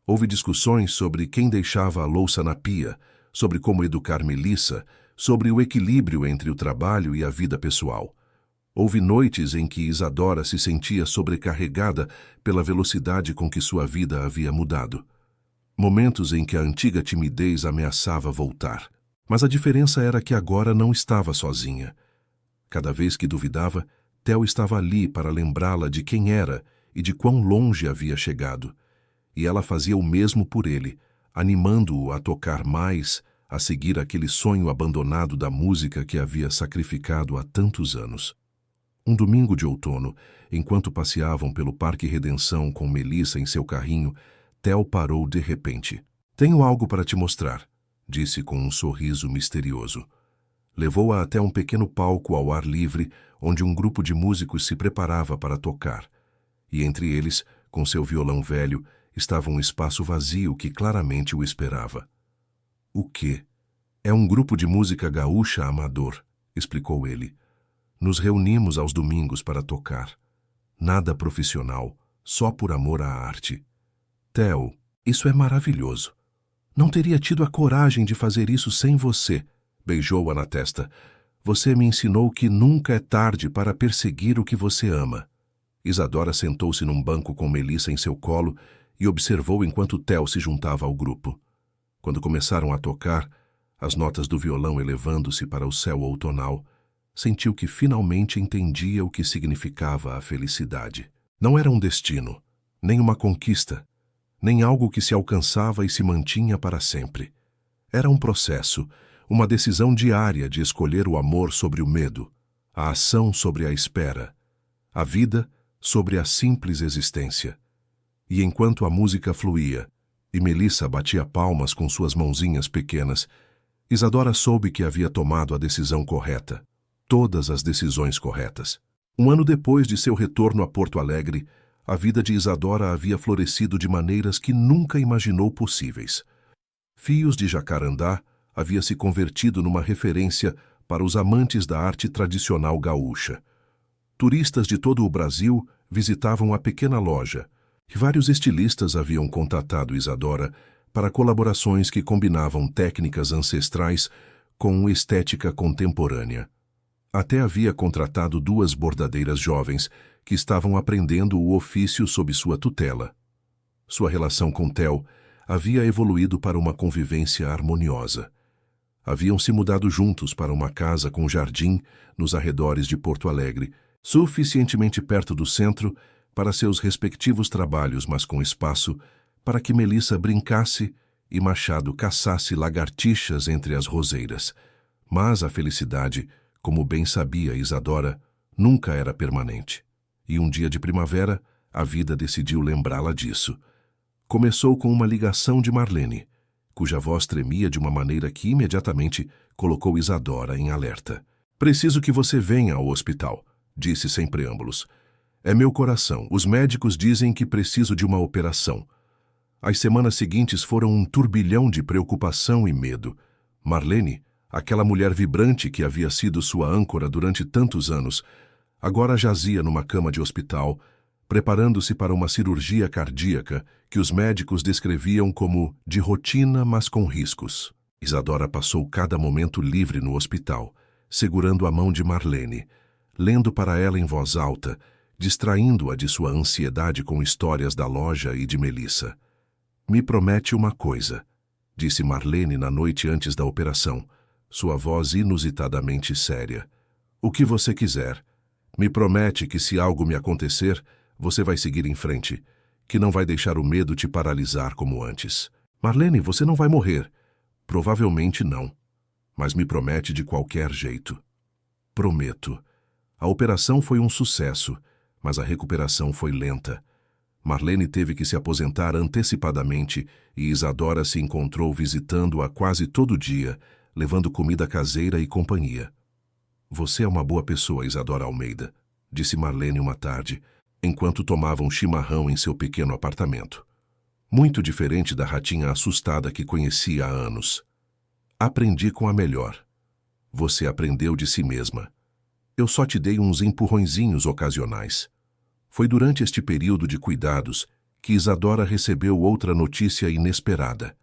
Houve discussões sobre quem deixava a louça na pia, sobre como educar Melissa, sobre o equilíbrio entre o trabalho e a vida pessoal. Houve noites em que Isadora se sentia sobrecarregada pela velocidade com que sua vida havia mudado. Momentos em que a antiga timidez ameaçava voltar. Mas a diferença era que agora não estava sozinha. Cada vez que duvidava, Theo estava ali para lembrá-la de quem era e de quão longe havia chegado. E ela fazia o mesmo por ele, animando-o a tocar mais, a seguir aquele sonho abandonado da música que havia sacrificado há tantos anos. Um domingo de outono, enquanto passeavam pelo Parque Redenção com Melissa em seu carrinho, Theo parou de repente. Tenho algo para te mostrar, disse com um sorriso misterioso. Levou-a até um pequeno palco ao ar livre, onde um grupo de músicos se preparava para tocar. E entre eles, com seu violão velho, estava um espaço vazio que claramente o esperava. O quê? É um grupo de música gaúcha amador, explicou ele. Nos reunimos aos domingos para tocar. Nada profissional, só por amor à arte. Theo, isso é maravilhoso. Não teria tido a coragem de fazer isso sem você, beijou-a na testa. Você me ensinou que nunca é tarde para perseguir o que você ama. Isadora sentou-se num banco com Melissa em seu colo e observou enquanto Theo se juntava ao grupo. Quando começaram a tocar, as notas do violão elevando-se para o céu outonal, sentiu que finalmente entendia o que significava a felicidade. Não era um destino, nem uma conquista, nem algo que se alcançava e se mantinha para sempre. Era um processo, uma decisão diária de escolher o amor sobre o medo, a ação sobre a espera, a vida sobre a simples existência. E enquanto a música fluía, e Melissa batia palmas com suas mãozinhas pequenas, Isadora soube que havia tomado a decisão correta. Todas as decisões corretas. Um ano depois de seu retorno a Porto Alegre, a vida de Isadora havia florescido de maneiras que nunca imaginou possíveis. Fios de Jacarandá havia se convertido numa referência para os amantes da arte tradicional gaúcha. Turistas de todo o Brasil visitavam a pequena loja e vários estilistas haviam contatado Isadora para colaborações que combinavam técnicas ancestrais com estética contemporânea. Até havia contratado 2 bordadeiras jovens que estavam aprendendo o ofício sob sua tutela. Sua relação com Theo havia evoluído para uma convivência harmoniosa. Haviam se mudado juntos para uma casa com jardim nos arredores de Porto Alegre, suficientemente perto do centro para seus respectivos trabalhos, mas com espaço para que Melissa brincasse e Machado caçasse lagartixas entre as roseiras. Mas a felicidade, como bem sabia Isadora, nunca era permanente. E um dia de primavera, a vida decidiu lembrá-la disso. Começou com uma ligação de Marlene, cuja voz tremia de uma maneira que imediatamente colocou Isadora em alerta. "Preciso que você venha ao hospital", disse sem preâmbulos. "É meu coração. Os médicos dizem que preciso de uma operação." As semanas seguintes foram um turbilhão de preocupação e medo. Marlene, aquela mulher vibrante que havia sido sua âncora durante tantos anos, agora jazia numa cama de hospital, preparando-se para uma cirurgia cardíaca que os médicos descreviam como de rotina, mas com riscos. Isadora passou cada momento livre no hospital, segurando a mão de Marlene, lendo para ela em voz alta, distraindo-a de sua ansiedade com histórias da loja e de Melissa. "Me promete uma coisa", disse Marlene na noite antes da operação, sua voz inusitadamente séria. "O que você quiser. Me promete que se algo me acontecer, você vai seguir em frente, que não vai deixar o medo te paralisar como antes." "Marlene, você não vai morrer." "Provavelmente não, mas me promete de qualquer jeito." "Prometo." A operação foi um sucesso, mas a recuperação foi lenta. Marlene teve que se aposentar antecipadamente e Isadora se encontrou visitando-a quase todo dia, levando comida caseira e companhia. "Você é uma boa pessoa, Isadora Almeida", disse Marlene uma tarde, enquanto tomavam chimarrão em seu pequeno apartamento. Muito diferente da ratinha assustada que conhecia há anos. "Aprendi com a melhor. Você aprendeu de si mesma. Eu só te dei uns empurrõezinhos ocasionais." Foi durante este período de cuidados que Isadora recebeu outra notícia inesperada.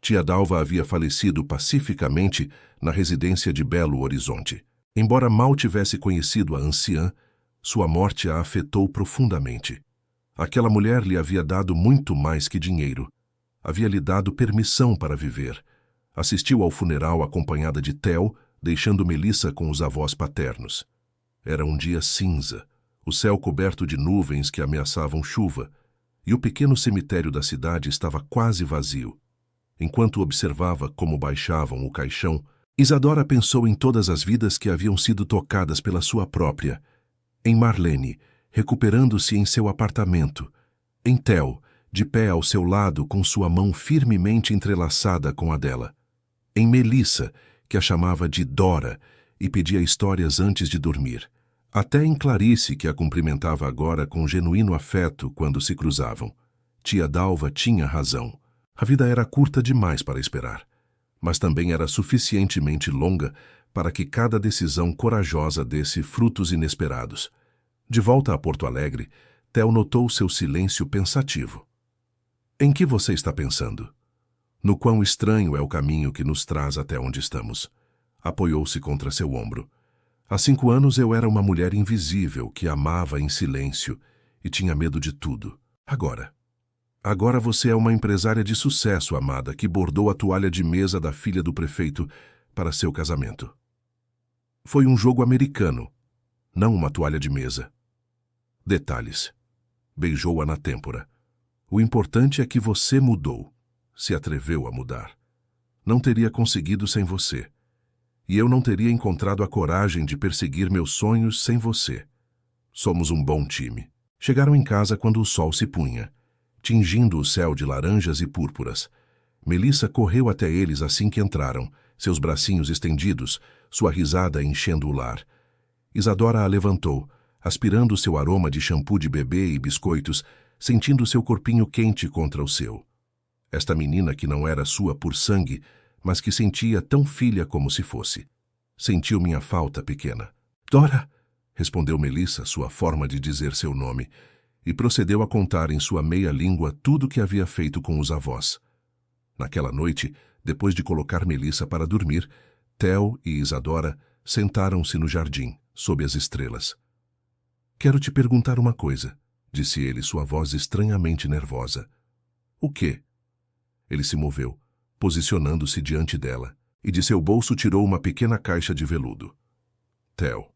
Tia Dalva havia falecido pacificamente na residência de Belo Horizonte. Embora mal tivesse conhecido a anciã, sua morte a afetou profundamente. Aquela mulher lhe havia dado muito mais que dinheiro. Havia lhe dado permissão para viver. Assistiu ao funeral acompanhada de Theo, deixando Melissa com os avós paternos. Era um dia cinza, o céu coberto de nuvens que ameaçavam chuva, e o pequeno cemitério da cidade estava quase vazio. Enquanto observava como baixavam o caixão, Isadora pensou em todas as vidas que haviam sido tocadas pela sua própria, em Marlene, recuperando-se em seu apartamento, em Theo, de pé ao seu lado com sua mão firmemente entrelaçada com a dela, em Melissa, que a chamava de Dora e pedia histórias antes de dormir, até em Clarice, que a cumprimentava agora com genuíno afeto quando se cruzavam. Tia Dalva tinha razão. A vida era curta demais para esperar, mas também era suficientemente longa para que cada decisão corajosa desse frutos inesperados. De volta a Porto Alegre, Theo notou seu silêncio pensativo. "Em que você está pensando?" "No quão estranho é o caminho que nos traz até onde estamos." Apoiou-se contra seu ombro. "Há 5 anos eu era uma mulher invisível que amava em silêncio e tinha medo de tudo. Agora você é uma empresária de sucesso, amada, que bordou a toalha de mesa da filha do prefeito para seu casamento." "Foi um jogo americano, não uma toalha de mesa." "Detalhes." Beijou-a na têmpora. "O importante é que você mudou. Se atreveu a mudar. Não teria conseguido sem você. E eu não teria encontrado a coragem de perseguir meus sonhos sem você. Somos um bom time." Chegaram em casa quando o sol se punha, tingindo o céu de laranjas e púrpuras. Melissa correu até eles assim que entraram, seus bracinhos estendidos, sua risada enchendo o lar. Isadora a levantou, aspirando seu aroma de shampoo de bebê e biscoitos, sentindo seu corpinho quente contra o seu. Esta menina que não era sua por sangue, mas que sentia tão filha como se fosse. "Sentiu minha falta, pequena?" "Dora!" respondeu Melissa, sua forma de dizer seu nome, e procedeu a contar em sua meia-língua tudo o que havia feito com os avós. Naquela noite, depois de colocar Melissa para dormir, Theo e Isadora sentaram-se no jardim, sob as estrelas. "Quero te perguntar uma coisa", disse ele, sua voz estranhamente nervosa. "O quê?" Ele se moveu, posicionando-se diante dela, e de seu bolso tirou uma pequena caixa de veludo. "Theo,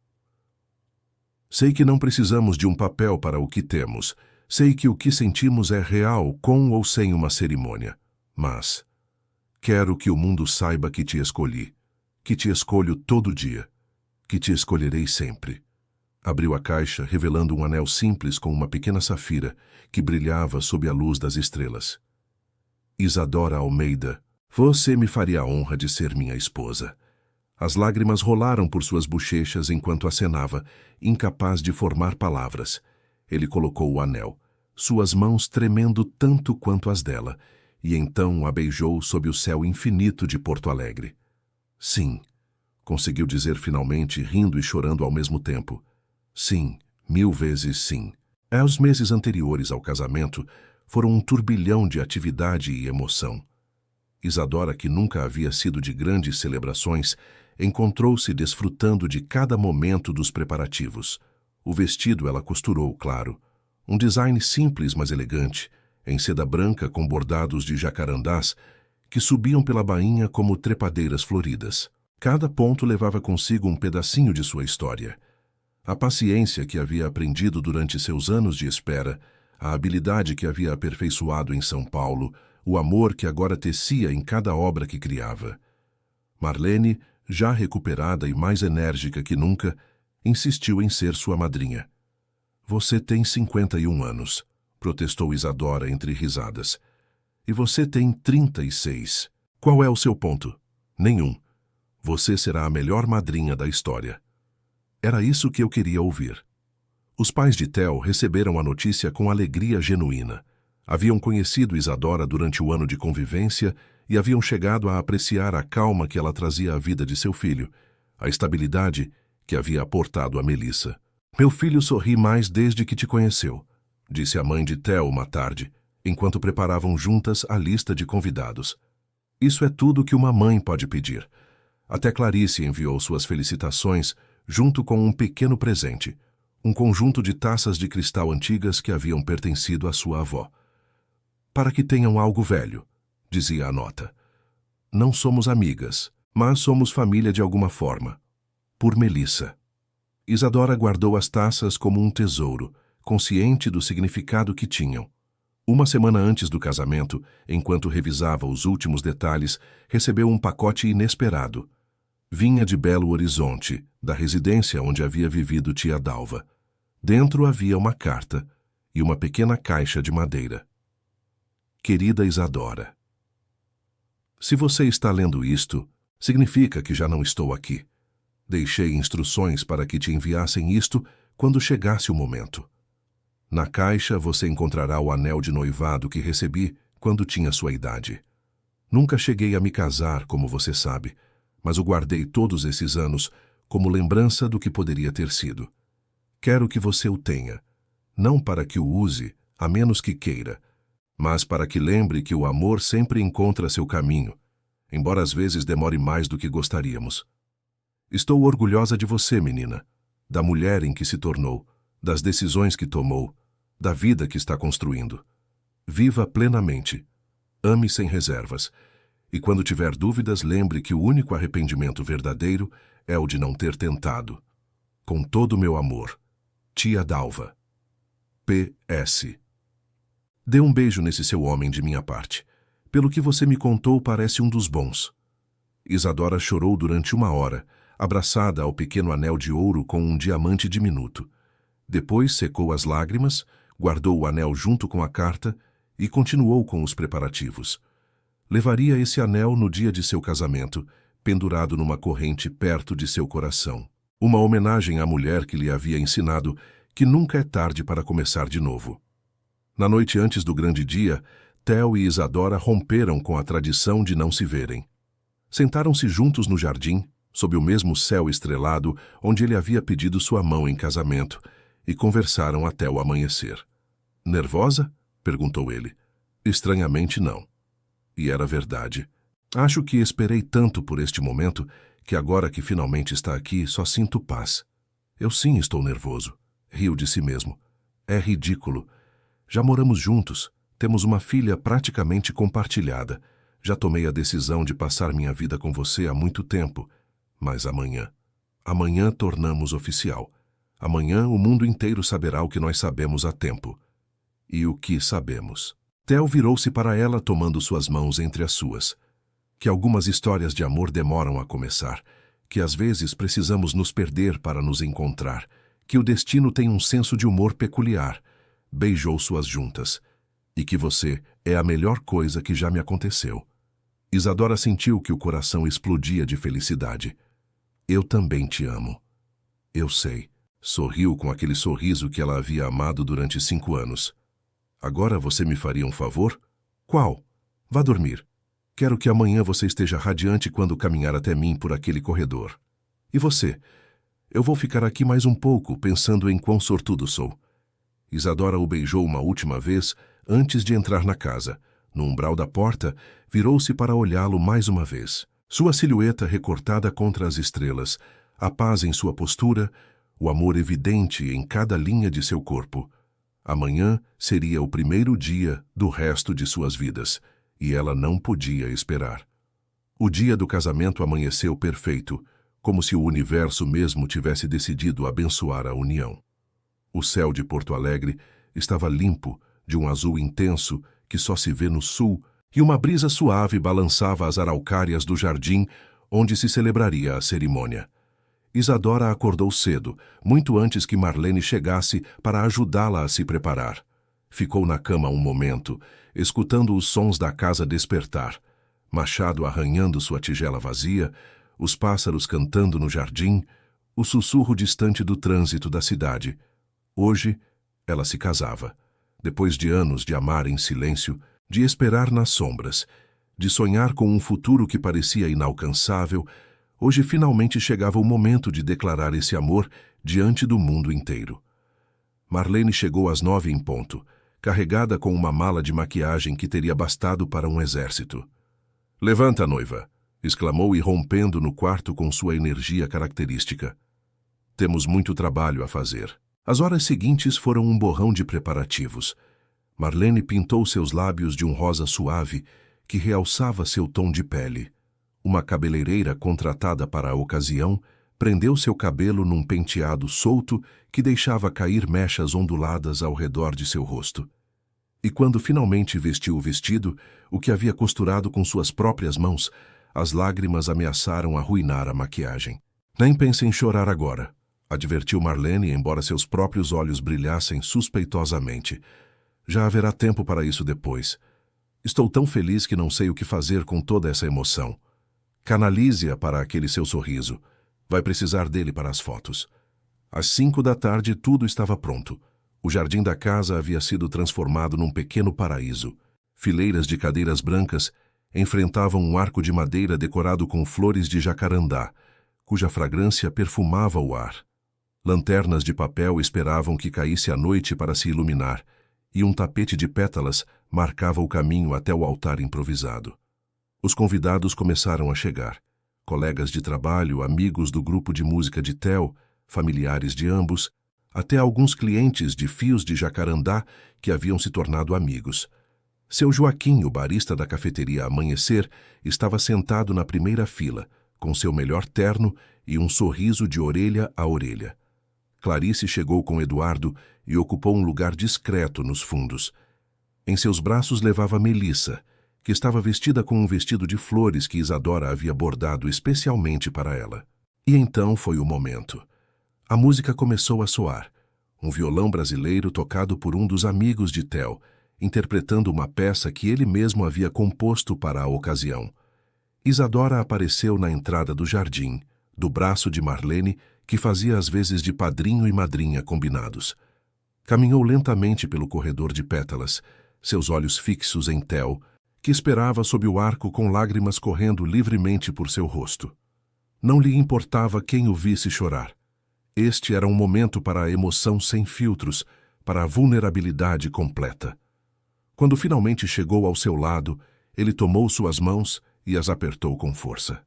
sei que não precisamos de um papel para o que temos. Sei que o que sentimos é real, com ou sem uma cerimônia. Mas quero que o mundo saiba que te escolhi, que te escolho todo dia, que te escolherei sempre." Abriu a caixa, revelando um anel simples com uma pequena safira que brilhava sob a luz das estrelas. "Isadora Almeida, você me faria a honra de ser minha esposa." As lágrimas rolaram por suas bochechas enquanto acenava, incapaz de formar palavras. Ele colocou o anel, suas mãos tremendo tanto quanto as dela, e então a beijou sob o céu infinito de Porto Alegre. "Sim", conseguiu dizer finalmente, rindo e chorando ao mesmo tempo. "Sim, 1000 vezes sim." Os meses anteriores ao casamento foram um turbilhão de atividade e emoção. Isadora, que nunca havia sido de grandes celebrações, encontrou-se desfrutando de cada momento dos preparativos. O vestido ela costurou, claro. Um design simples, mas elegante, em seda branca com bordados de jacarandás que subiam pela bainha como trepadeiras floridas. Cada ponto levava consigo um pedacinho de sua história. A paciência que havia aprendido durante seus anos de espera, a habilidade que havia aperfeiçoado em São Paulo, o amor que agora tecia em cada obra que criava. Marlene, já recuperada e mais enérgica que nunca, insistiu em ser sua madrinha. "Você tem 51 anos", protestou Isadora entre risadas. "E você tem 36. Qual é o seu ponto?" "Nenhum. Você será a melhor madrinha da história." Era isso que eu queria ouvir. Os pais de Theo receberam a notícia com alegria genuína. Haviam conhecido Isadora durante o ano de convivência e haviam chegado a apreciar a calma que ela trazia à vida de seu filho, a estabilidade que havia aportado a Melissa. "Meu filho sorri mais desde que te conheceu", disse a mãe de Theo uma tarde, enquanto preparavam juntas a lista de convidados. "Isso é tudo que uma mãe pode pedir." Até Clarice enviou suas felicitações junto com um pequeno presente, um conjunto de taças de cristal antigas que haviam pertencido à sua avó. "Para que tenham algo velho", dizia a nota. "Não somos amigas, mas somos família de alguma forma. Por Melissa." Isadora guardou as taças como um tesouro, consciente do significado que tinham. Uma semana antes do casamento, enquanto revisava os últimos detalhes, recebeu um pacote inesperado. Vinha de Belo Horizonte, da residência onde havia vivido tia Dalva. Dentro havia uma carta e uma pequena caixa de madeira. "Querida Isadora, se você está lendo isto, significa que já não estou aqui. Deixei instruções para que te enviassem isto quando chegasse o momento. Na caixa você encontrará o anel de noivado que recebi quando tinha sua idade. Nunca cheguei a me casar, como você sabe, mas o guardei todos esses anos como lembrança do que poderia ter sido. Quero que você o tenha, não para que o use, a menos que queira, mas para que lembre que o amor sempre encontra seu caminho, embora às vezes demore mais do que gostaríamos. Estou orgulhosa de você, menina, da mulher em que se tornou, das decisões que tomou, da vida que está construindo. Viva plenamente, ame sem reservas, e quando tiver dúvidas, lembre que o único arrependimento verdadeiro é o de não ter tentado. Com todo o meu amor, tia Dalva. P.S. Dê um beijo nesse seu homem de minha parte. Pelo que você me contou, parece um dos bons." Isadora chorou durante 1 hora, abraçada ao pequeno anel de ouro com um diamante diminuto. Depois secou as lágrimas, guardou o anel junto com a carta e continuou com os preparativos. Levaria esse anel no dia de seu casamento, pendurado numa corrente perto de seu coração. Uma homenagem à mulher que lhe havia ensinado que nunca é tarde para começar de novo. Na noite antes do grande dia, Theo e Isadora romperam com a tradição de não se verem. Sentaram-se juntos no jardim, sob o mesmo céu estrelado onde ele havia pedido sua mão em casamento, e conversaram até o amanhecer. Nervosa? Perguntou ele. Estranhamente não. E era verdade. Acho que esperei tanto por este momento que agora que finalmente está aqui só sinto paz. Eu sim estou nervoso. Riu de si mesmo. É ridículo. Já moramos juntos. Temos uma filha praticamente compartilhada. Já tomei a decisão de passar minha vida com você há muito tempo. Mas amanhã tornamos oficial. Amanhã o mundo inteiro saberá o que nós sabemos há tempo. E o que sabemos? Theo virou-se para ela tomando suas mãos entre as suas. Que algumas histórias de amor demoram a começar, que às vezes precisamos nos perder para nos encontrar, que o destino tem um senso de humor peculiar. Beijou suas juntas. E que você é a melhor coisa que já me aconteceu. Isadora sentiu que o coração explodia de felicidade. Eu também te amo. Eu sei. Sorriu com aquele sorriso que ela havia amado durante 5 anos. Agora você me faria um favor? Qual? Vá dormir. Quero que amanhã você esteja radiante quando caminhar até mim por aquele corredor. E você? Eu vou ficar aqui mais um pouco, pensando em quão sortudo sou. Isadora o beijou uma última vez antes de entrar na casa. No umbral da porta, virou-se para olhá-lo mais uma vez. Sua silhueta recortada contra as estrelas, a paz em sua postura, o amor evidente em cada linha de seu corpo. Amanhã seria o primeiro dia do resto de suas vidas, e ela não podia esperar. O dia do casamento amanheceu perfeito, como se o universo mesmo tivesse decidido abençoar a união. O céu de Porto Alegre estava limpo, de um azul intenso que só se vê no sul, e uma brisa suave balançava as araucárias do jardim onde se celebraria a cerimônia. Isadora acordou cedo, muito antes que Marlene chegasse para ajudá-la a se preparar. Ficou na cama um momento, escutando os sons da casa despertar. Machado arranhando sua tigela vazia, os pássaros cantando no jardim, o sussurro distante do trânsito da cidade. Hoje, ela se casava. Depois de anos de amar em silêncio, de esperar nas sombras, de sonhar com um futuro que parecia inalcançável, hoje finalmente chegava o momento de declarar esse amor diante do mundo inteiro. Marlene chegou às 9 em ponto, carregada com uma mala de maquiagem que teria bastado para um exército. "Levanta, noiva!" exclamou, irrompendo no quarto com sua energia característica. "Temos muito trabalho a fazer." As horas seguintes foram um borrão de preparativos. Marlene pintou seus lábios de um rosa suave que realçava seu tom de pele. Uma cabeleireira contratada para a ocasião prendeu seu cabelo num penteado solto que deixava cair mechas onduladas ao redor de seu rosto. E quando finalmente vestiu o vestido, o que havia costurado com suas próprias mãos, as lágrimas ameaçaram arruinar a maquiagem. "Nem pense em chorar agora", advertiu Marlene, embora seus próprios olhos brilhassem suspeitosamente. "Já haverá tempo para isso depois. Estou tão feliz que não sei o que fazer com toda essa emoção. Canalize-a para aquele seu sorriso. Vai precisar dele para as fotos." Às 5 da tarde tudo estava pronto. O jardim da casa havia sido transformado num pequeno paraíso. Fileiras de cadeiras brancas enfrentavam um arco de madeira decorado com flores de jacarandá, cuja fragrância perfumava o ar. Lanternas de papel esperavam que caísse a noite para se iluminar, e um tapete de pétalas marcava o caminho até o altar improvisado. Os convidados começaram a chegar. Colegas de trabalho, amigos do grupo de música de Theo, familiares de ambos, até alguns clientes de fios de jacarandá que haviam se tornado amigos. Seu Joaquim, o barista da cafeteria Amanhecer, estava sentado na primeira fila, com seu melhor terno e um sorriso de orelha a orelha. Clarice chegou com Eduardo e ocupou um lugar discreto nos fundos. Em seus braços levava Melissa, que estava vestida com um vestido de flores que Isadora havia bordado especialmente para ela. E então foi o momento. A música começou a soar. Um violão brasileiro tocado por um dos amigos de Theo, interpretando uma peça que ele mesmo havia composto para a ocasião. Isadora apareceu na entrada do jardim, do braço de Marlene, que fazia às vezes de padrinho e madrinha combinados. Caminhou lentamente pelo corredor de pétalas, seus olhos fixos em Theo, que esperava sob o arco com lágrimas correndo livremente por seu rosto. Não lhe importava quem o visse chorar. Este era um momento para a emoção sem filtros, para a vulnerabilidade completa. Quando finalmente chegou ao seu lado, ele tomou suas mãos e as apertou com força.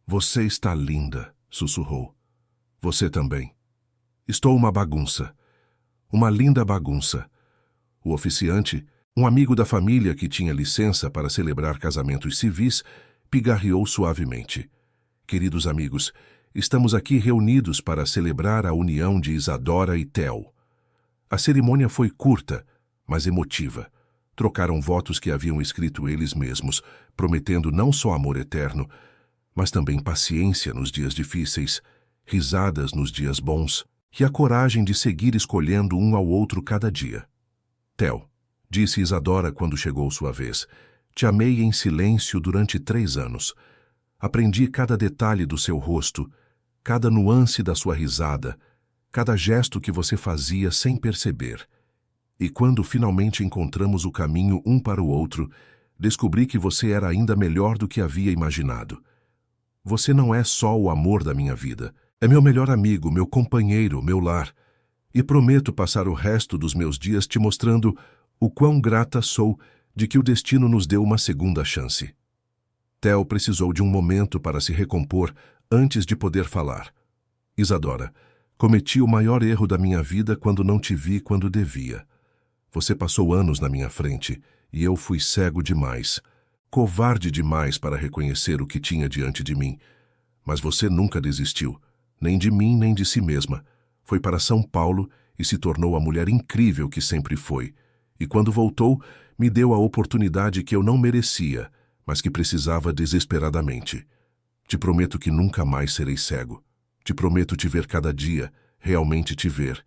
Você está linda, sussurrou. Você também. Estou uma bagunça. Uma linda bagunça. O oficiante, um amigo da família que tinha licença para celebrar casamentos civis, pigarreou suavemente. Queridos amigos, estamos aqui reunidos para celebrar a união de Isadora e Theo. A cerimônia foi curta, mas emotiva. Trocaram votos que haviam escrito eles mesmos, prometendo não só amor eterno, mas também paciência nos dias difíceis, risadas nos dias bons e a coragem de seguir escolhendo um ao outro cada dia. Theo, disse Isadora quando chegou sua vez, te amei em silêncio durante 3 anos. Aprendi cada detalhe do seu rosto, cada nuance da sua risada, cada gesto que você fazia sem perceber. E quando finalmente encontramos o caminho um para o outro, descobri que você era ainda melhor do que havia imaginado. Você não é só o amor da minha vida, é meu melhor amigo, meu companheiro, meu lar. E prometo passar o resto dos meus dias te mostrando o quão grata sou de que o destino nos deu uma segunda chance. Theo precisou de um momento para se recompor antes de poder falar. Isadora, cometi o maior erro da minha vida quando não te vi quando devia. Você passou anos na minha frente e eu fui cego demais, covarde demais para reconhecer o que tinha diante de mim. Mas você nunca desistiu, nem de mim nem de si mesma. Foi para São Paulo e se tornou a mulher incrível que sempre foi. E quando voltou, me deu a oportunidade que eu não merecia, mas que precisava desesperadamente. Te prometo que nunca mais serei cego. Te prometo te ver cada dia, realmente te ver,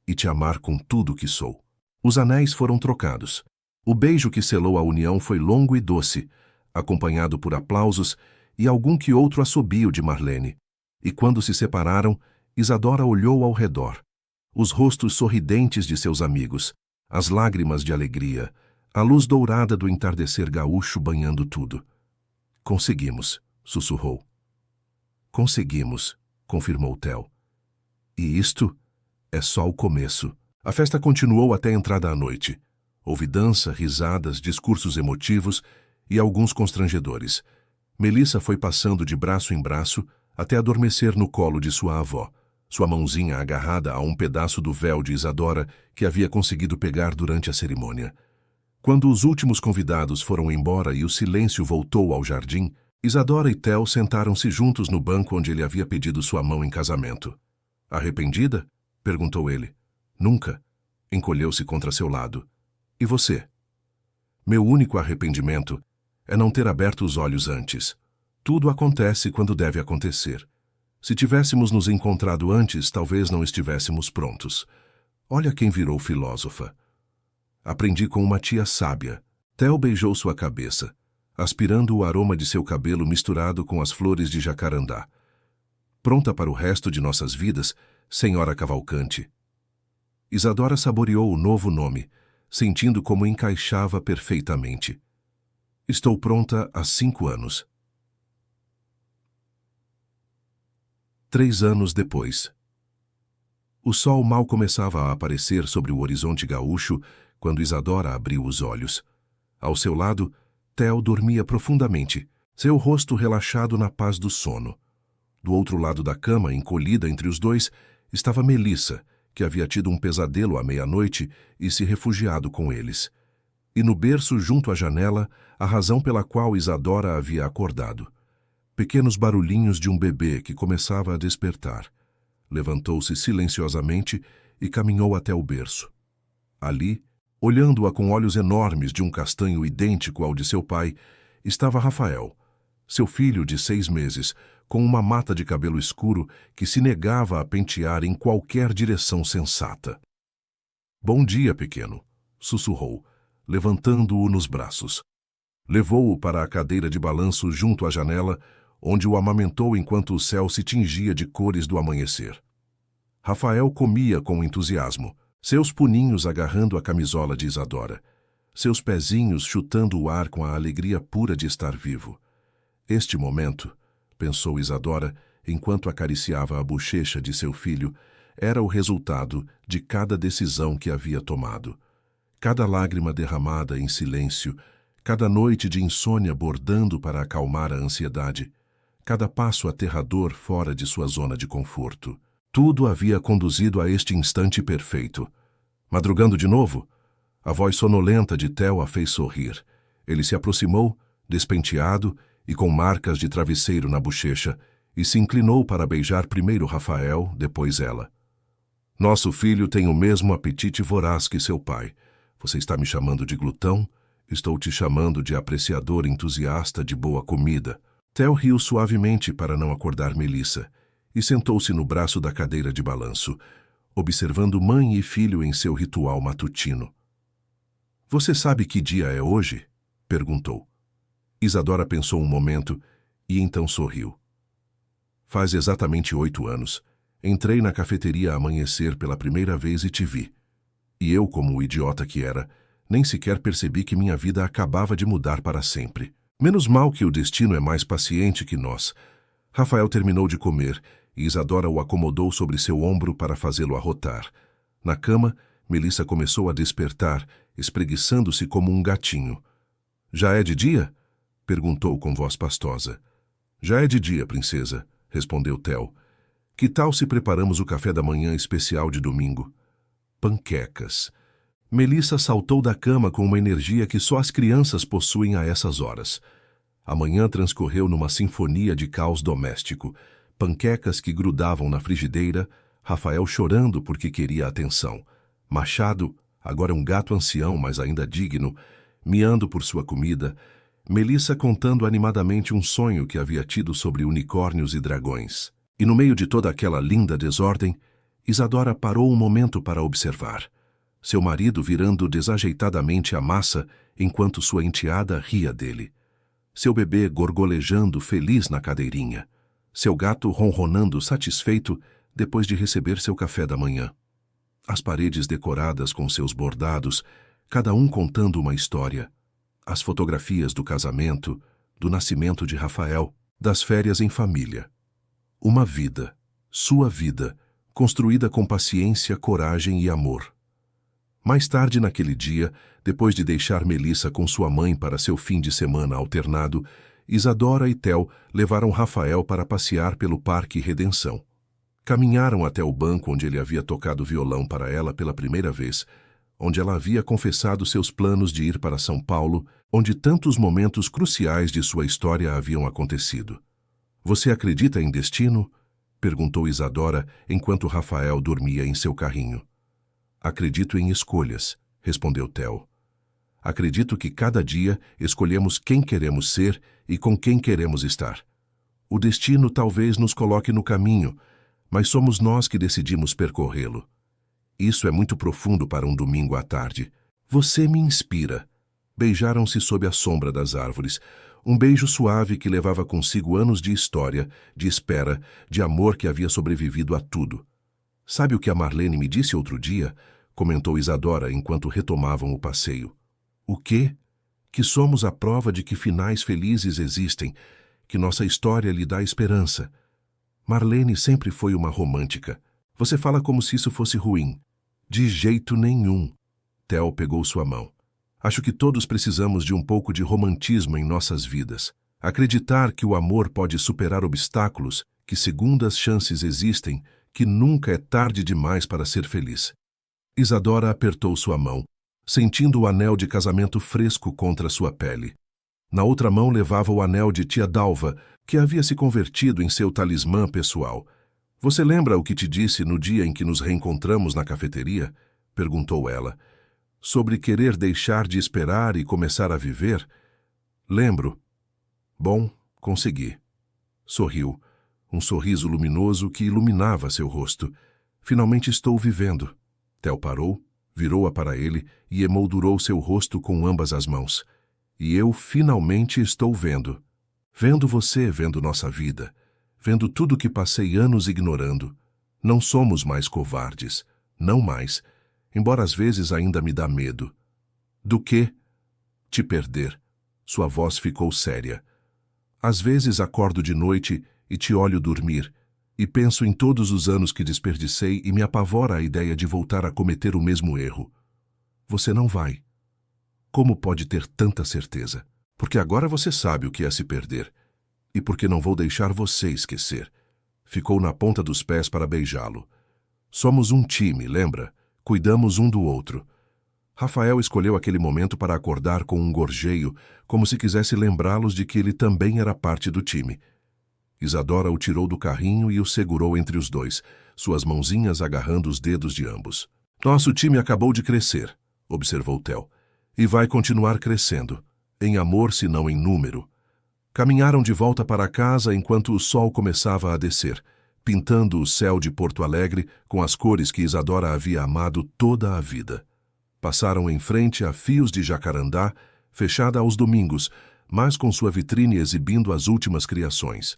e te amar com tudo o que sou. Os anéis foram trocados. O beijo que selou a união foi longo e doce, acompanhado por aplausos e algum que outro assobio de Marlene. E quando se separaram, Isadora olhou ao redor. Os rostos sorridentes de seus amigos, as lágrimas de alegria, a luz dourada do entardecer gaúcho banhando tudo. Conseguimos, sussurrou. Conseguimos, confirmou Theo. E isto é só o começo. A festa continuou até a entrada à noite. Houve dança, risadas, discursos emotivos e alguns constrangedores. Melissa foi passando de braço em braço até adormecer no colo de sua avó, sua mãozinha agarrada a um pedaço do véu de Isadora que havia conseguido pegar durante a cerimônia. Quando os últimos convidados foram embora e o silêncio voltou ao jardim, Isadora e Theo sentaram-se juntos no banco onde ele havia pedido sua mão em casamento. Arrependida? Perguntou ele. Nunca. Encolheu-se contra seu lado. E você? Meu único arrependimento é não ter aberto os olhos antes. Tudo acontece quando deve acontecer. Se tivéssemos nos encontrado antes, talvez não estivéssemos prontos. Olha quem virou filósofa. Aprendi com uma tia sábia. Theo beijou sua cabeça, aspirando o aroma de seu cabelo misturado com as flores de jacarandá. Pronta para o resto de nossas vidas, Senhora Cavalcante. Isadora saboreou o novo nome, sentindo como encaixava perfeitamente. Estou pronta há 5 anos. 3 anos depois. O sol mal começava a aparecer sobre o horizonte gaúcho quando Isadora abriu os olhos. Ao seu lado, Theo dormia profundamente, seu rosto relaxado na paz do sono. Do outro lado da cama, encolhida entre os dois, estava Melissa, que havia tido um pesadelo à meia-noite e se refugiado com eles. E no berço junto à janela, a razão pela qual Isadora havia acordado. Pequenos barulhinhos de um bebê que começava a despertar. Levantou-se silenciosamente e caminhou até o berço. Ali, olhando-a com olhos enormes de um castanho idêntico ao de seu pai, estava Rafael, seu filho de 6 meses, com uma mata de cabelo escuro que se negava a pentear em qualquer direção sensata. Bom dia, pequeno, sussurrou, levantando-o nos braços. Levou-o para a cadeira de balanço junto à janela, onde o amamentou enquanto o céu se tingia de cores do amanhecer. Rafael comia com entusiasmo, seus puninhos agarrando a camisola de Isadora, seus pezinhos chutando o ar com a alegria pura de estar vivo. Este momento, pensou Isadora, enquanto acariciava a bochecha de seu filho, era o resultado de cada decisão que havia tomado. Cada lágrima derramada em silêncio, cada noite de insônia bordando para acalmar a ansiedade, cada passo aterrador fora de sua zona de conforto. Tudo havia conduzido a este instante perfeito. Madrugando de novo, a voz sonolenta de Theo a fez sorrir. Ele se aproximou, despenteado e com marcas de travesseiro na bochecha, e se inclinou para beijar primeiro Rafael, depois ela. Nosso filho tem o mesmo apetite voraz que seu pai. Você está me chamando de glutão? Estou te chamando de apreciador entusiasta de boa comida. Theo riu suavemente para não acordar Melissa e sentou-se no braço da cadeira de balanço, observando mãe e filho em seu ritual matutino. Você sabe que dia é hoje? Perguntou. Isadora pensou um momento e então sorriu. Faz exatamente 8 anos. Entrei na cafeteria a amanhecer pela primeira vez e te vi. E eu, como o idiota que era, nem sequer percebi que minha vida acabava de mudar para sempre. Menos mal que o destino é mais paciente que nós. Rafael terminou de comer e Isadora o acomodou sobre seu ombro para fazê-lo arrotar. Na cama, Melissa começou a despertar, espreguiçando-se como um gatinho. Já é de dia? Perguntou com voz pastosa. Já é de dia, princesa, respondeu Theo. Que tal se preparamos o café da manhã especial de domingo? Panquecas. Melissa saltou da cama com uma energia que só as crianças possuem a essas horas. A manhã transcorreu numa sinfonia de caos doméstico. Panquecas que grudavam na frigideira, Rafael chorando porque queria atenção. Machado, agora um gato ancião, mas ainda digno, miando por sua comida. Melissa contando animadamente um sonho que havia tido sobre unicórnios e dragões. E no meio de toda aquela linda desordem, Isadora parou um momento para observar. Seu marido virando desajeitadamente a massa enquanto sua enteada ria dele. Seu bebê gorgolejando feliz na cadeirinha. Seu gato ronronando satisfeito depois de receber seu café da manhã. As paredes decoradas com seus bordados, cada um contando uma história. As fotografias do casamento, do nascimento de Rafael, das férias em família. Uma vida, sua vida, construída com paciência, coragem e amor. Mais tarde naquele dia, depois de deixar Melissa com sua mãe para seu fim de semana alternado, Isadora e Theo levaram Rafael para passear pelo Parque Redenção. Caminharam até o banco onde ele havia tocado violão para ela pela primeira vez, onde ela havia confessado seus planos de ir para São Paulo, onde tantos momentos cruciais de sua história haviam acontecido. Você acredita em destino? Perguntou Isadora enquanto Rafael dormia em seu carrinho. Acredito em escolhas, respondeu Theo. Acredito que cada dia escolhemos quem queremos ser e com quem queremos estar. O destino talvez nos coloque no caminho, mas somos nós que decidimos percorrê-lo. Isso é muito profundo para um domingo à tarde. Você me inspira. Beijaram-se sob a sombra das árvores. Um beijo suave que levava consigo anos de história, de espera, de amor que havia sobrevivido a tudo. Sabe o que a Marlene me disse outro dia? Comentou Isadora enquanto retomavam o passeio. O quê? Que somos a prova de que finais felizes existem, que nossa história lhe dá esperança. Marlene sempre foi uma romântica. Você fala como se isso fosse ruim. De jeito nenhum. Theo pegou sua mão. Acho que todos precisamos de um pouco de romantismo em nossas vidas. Acreditar que o amor pode superar obstáculos, que segundas chances existem, que nunca é tarde demais para ser feliz. Isadora apertou sua mão, sentindo o anel de casamento fresco contra sua pele. Na outra mão levava o anel de tia Dalva, que havia se convertido em seu talismã pessoal. Você lembra o que te disse no dia em que nos reencontramos na cafeteria? Perguntou ela. Sobre querer deixar de esperar e começar a viver? Lembro. Bom, consegui. Sorriu, um sorriso luminoso que iluminava seu rosto. Finalmente estou vivendo. Theo parou, virou-a para ele e emoldurou seu rosto com ambas as mãos. E eu finalmente estou vendo. Vendo você, vendo nossa vida. Vendo tudo que passei anos ignorando. Não somos mais covardes. Não mais. Embora às vezes ainda me dá medo. Do quê? Te perder. Sua voz ficou séria. Às vezes acordo de noite e te olho dormir, E penso em todos os anos que desperdicei e me apavora a ideia de voltar a cometer o mesmo erro. Você não vai. Como pode ter tanta certeza? Porque agora você sabe o que é se perder. E porque não vou deixar você esquecer. Ficou na ponta dos pés para beijá-lo. Somos um time, lembra? Cuidamos um do outro. Rafael escolheu aquele momento para acordar com um gorjeio, como se quisesse lembrá-los de que ele também era parte do time. Isadora o tirou do carrinho e o segurou entre os dois, suas mãozinhas agarrando os dedos de ambos. Nosso time acabou de crescer, observou Theo, e vai continuar crescendo, em amor se não em número. Caminharam de volta para casa enquanto o sol começava a descer, pintando o céu de Porto Alegre com as cores que Isadora havia amado toda a vida. Passaram em frente a Fios de Jacarandá, fechada aos domingos, mas com sua vitrine exibindo as últimas criações.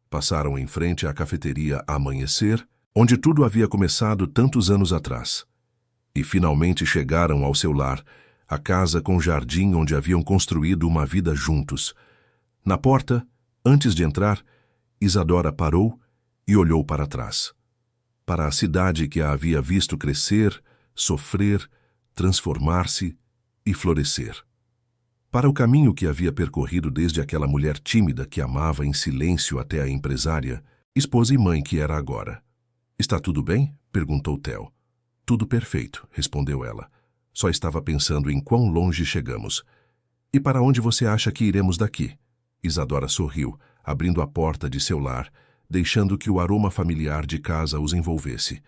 Passaram em frente à cafeteria Amanhecer, onde tudo havia começado tantos anos atrás. E finalmente chegaram ao seu lar, a casa com jardim onde haviam construído uma vida juntos. Na porta, antes de entrar, Isadora parou e olhou para trás. Para a cidade que a havia visto crescer, sofrer, transformar-se e florescer. Para o caminho que havia percorrido desde aquela mulher tímida que amava em silêncio até a empresária, esposa e mãe que era agora. Está tudo bem? Perguntou Theo. Tudo perfeito, respondeu ela. Só estava pensando em quão longe chegamos. E para onde você acha que iremos daqui? Isadora sorriu, abrindo a porta de seu lar, deixando que o aroma familiar de casa os envolvesse.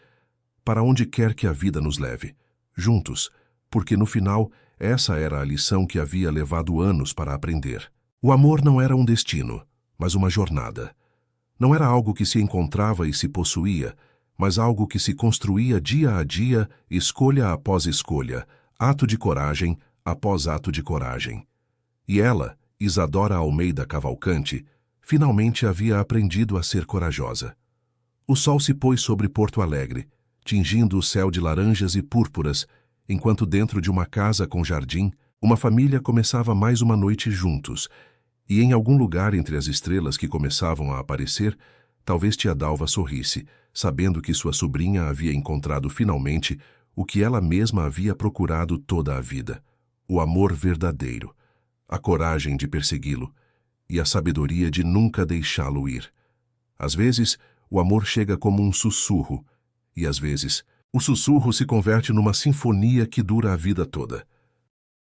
Para onde quer que a vida nos leve. Juntos, porque no final essa era a lição que havia levado anos para aprender. O amor não era um destino, mas uma jornada. Não era algo que se encontrava e se possuía, mas algo que se construía dia a dia, escolha após escolha, ato de coragem após ato de coragem. E ela, Isadora Almeida Cavalcante, finalmente havia aprendido a ser corajosa. O sol se pôs sobre Porto Alegre, tingindo o céu de laranjas e púrpuras, enquanto dentro de uma casa com jardim, uma família começava mais uma noite juntos, e em algum lugar entre as estrelas que começavam a aparecer, talvez tia Dalva sorrisse, sabendo que sua sobrinha havia encontrado finalmente o que ela mesma havia procurado toda a vida: o amor verdadeiro, a coragem de persegui-lo e a sabedoria de nunca deixá-lo ir. Às vezes, o amor chega como um sussurro, e às vezes, o sussurro se converte numa sinfonia que dura a vida toda.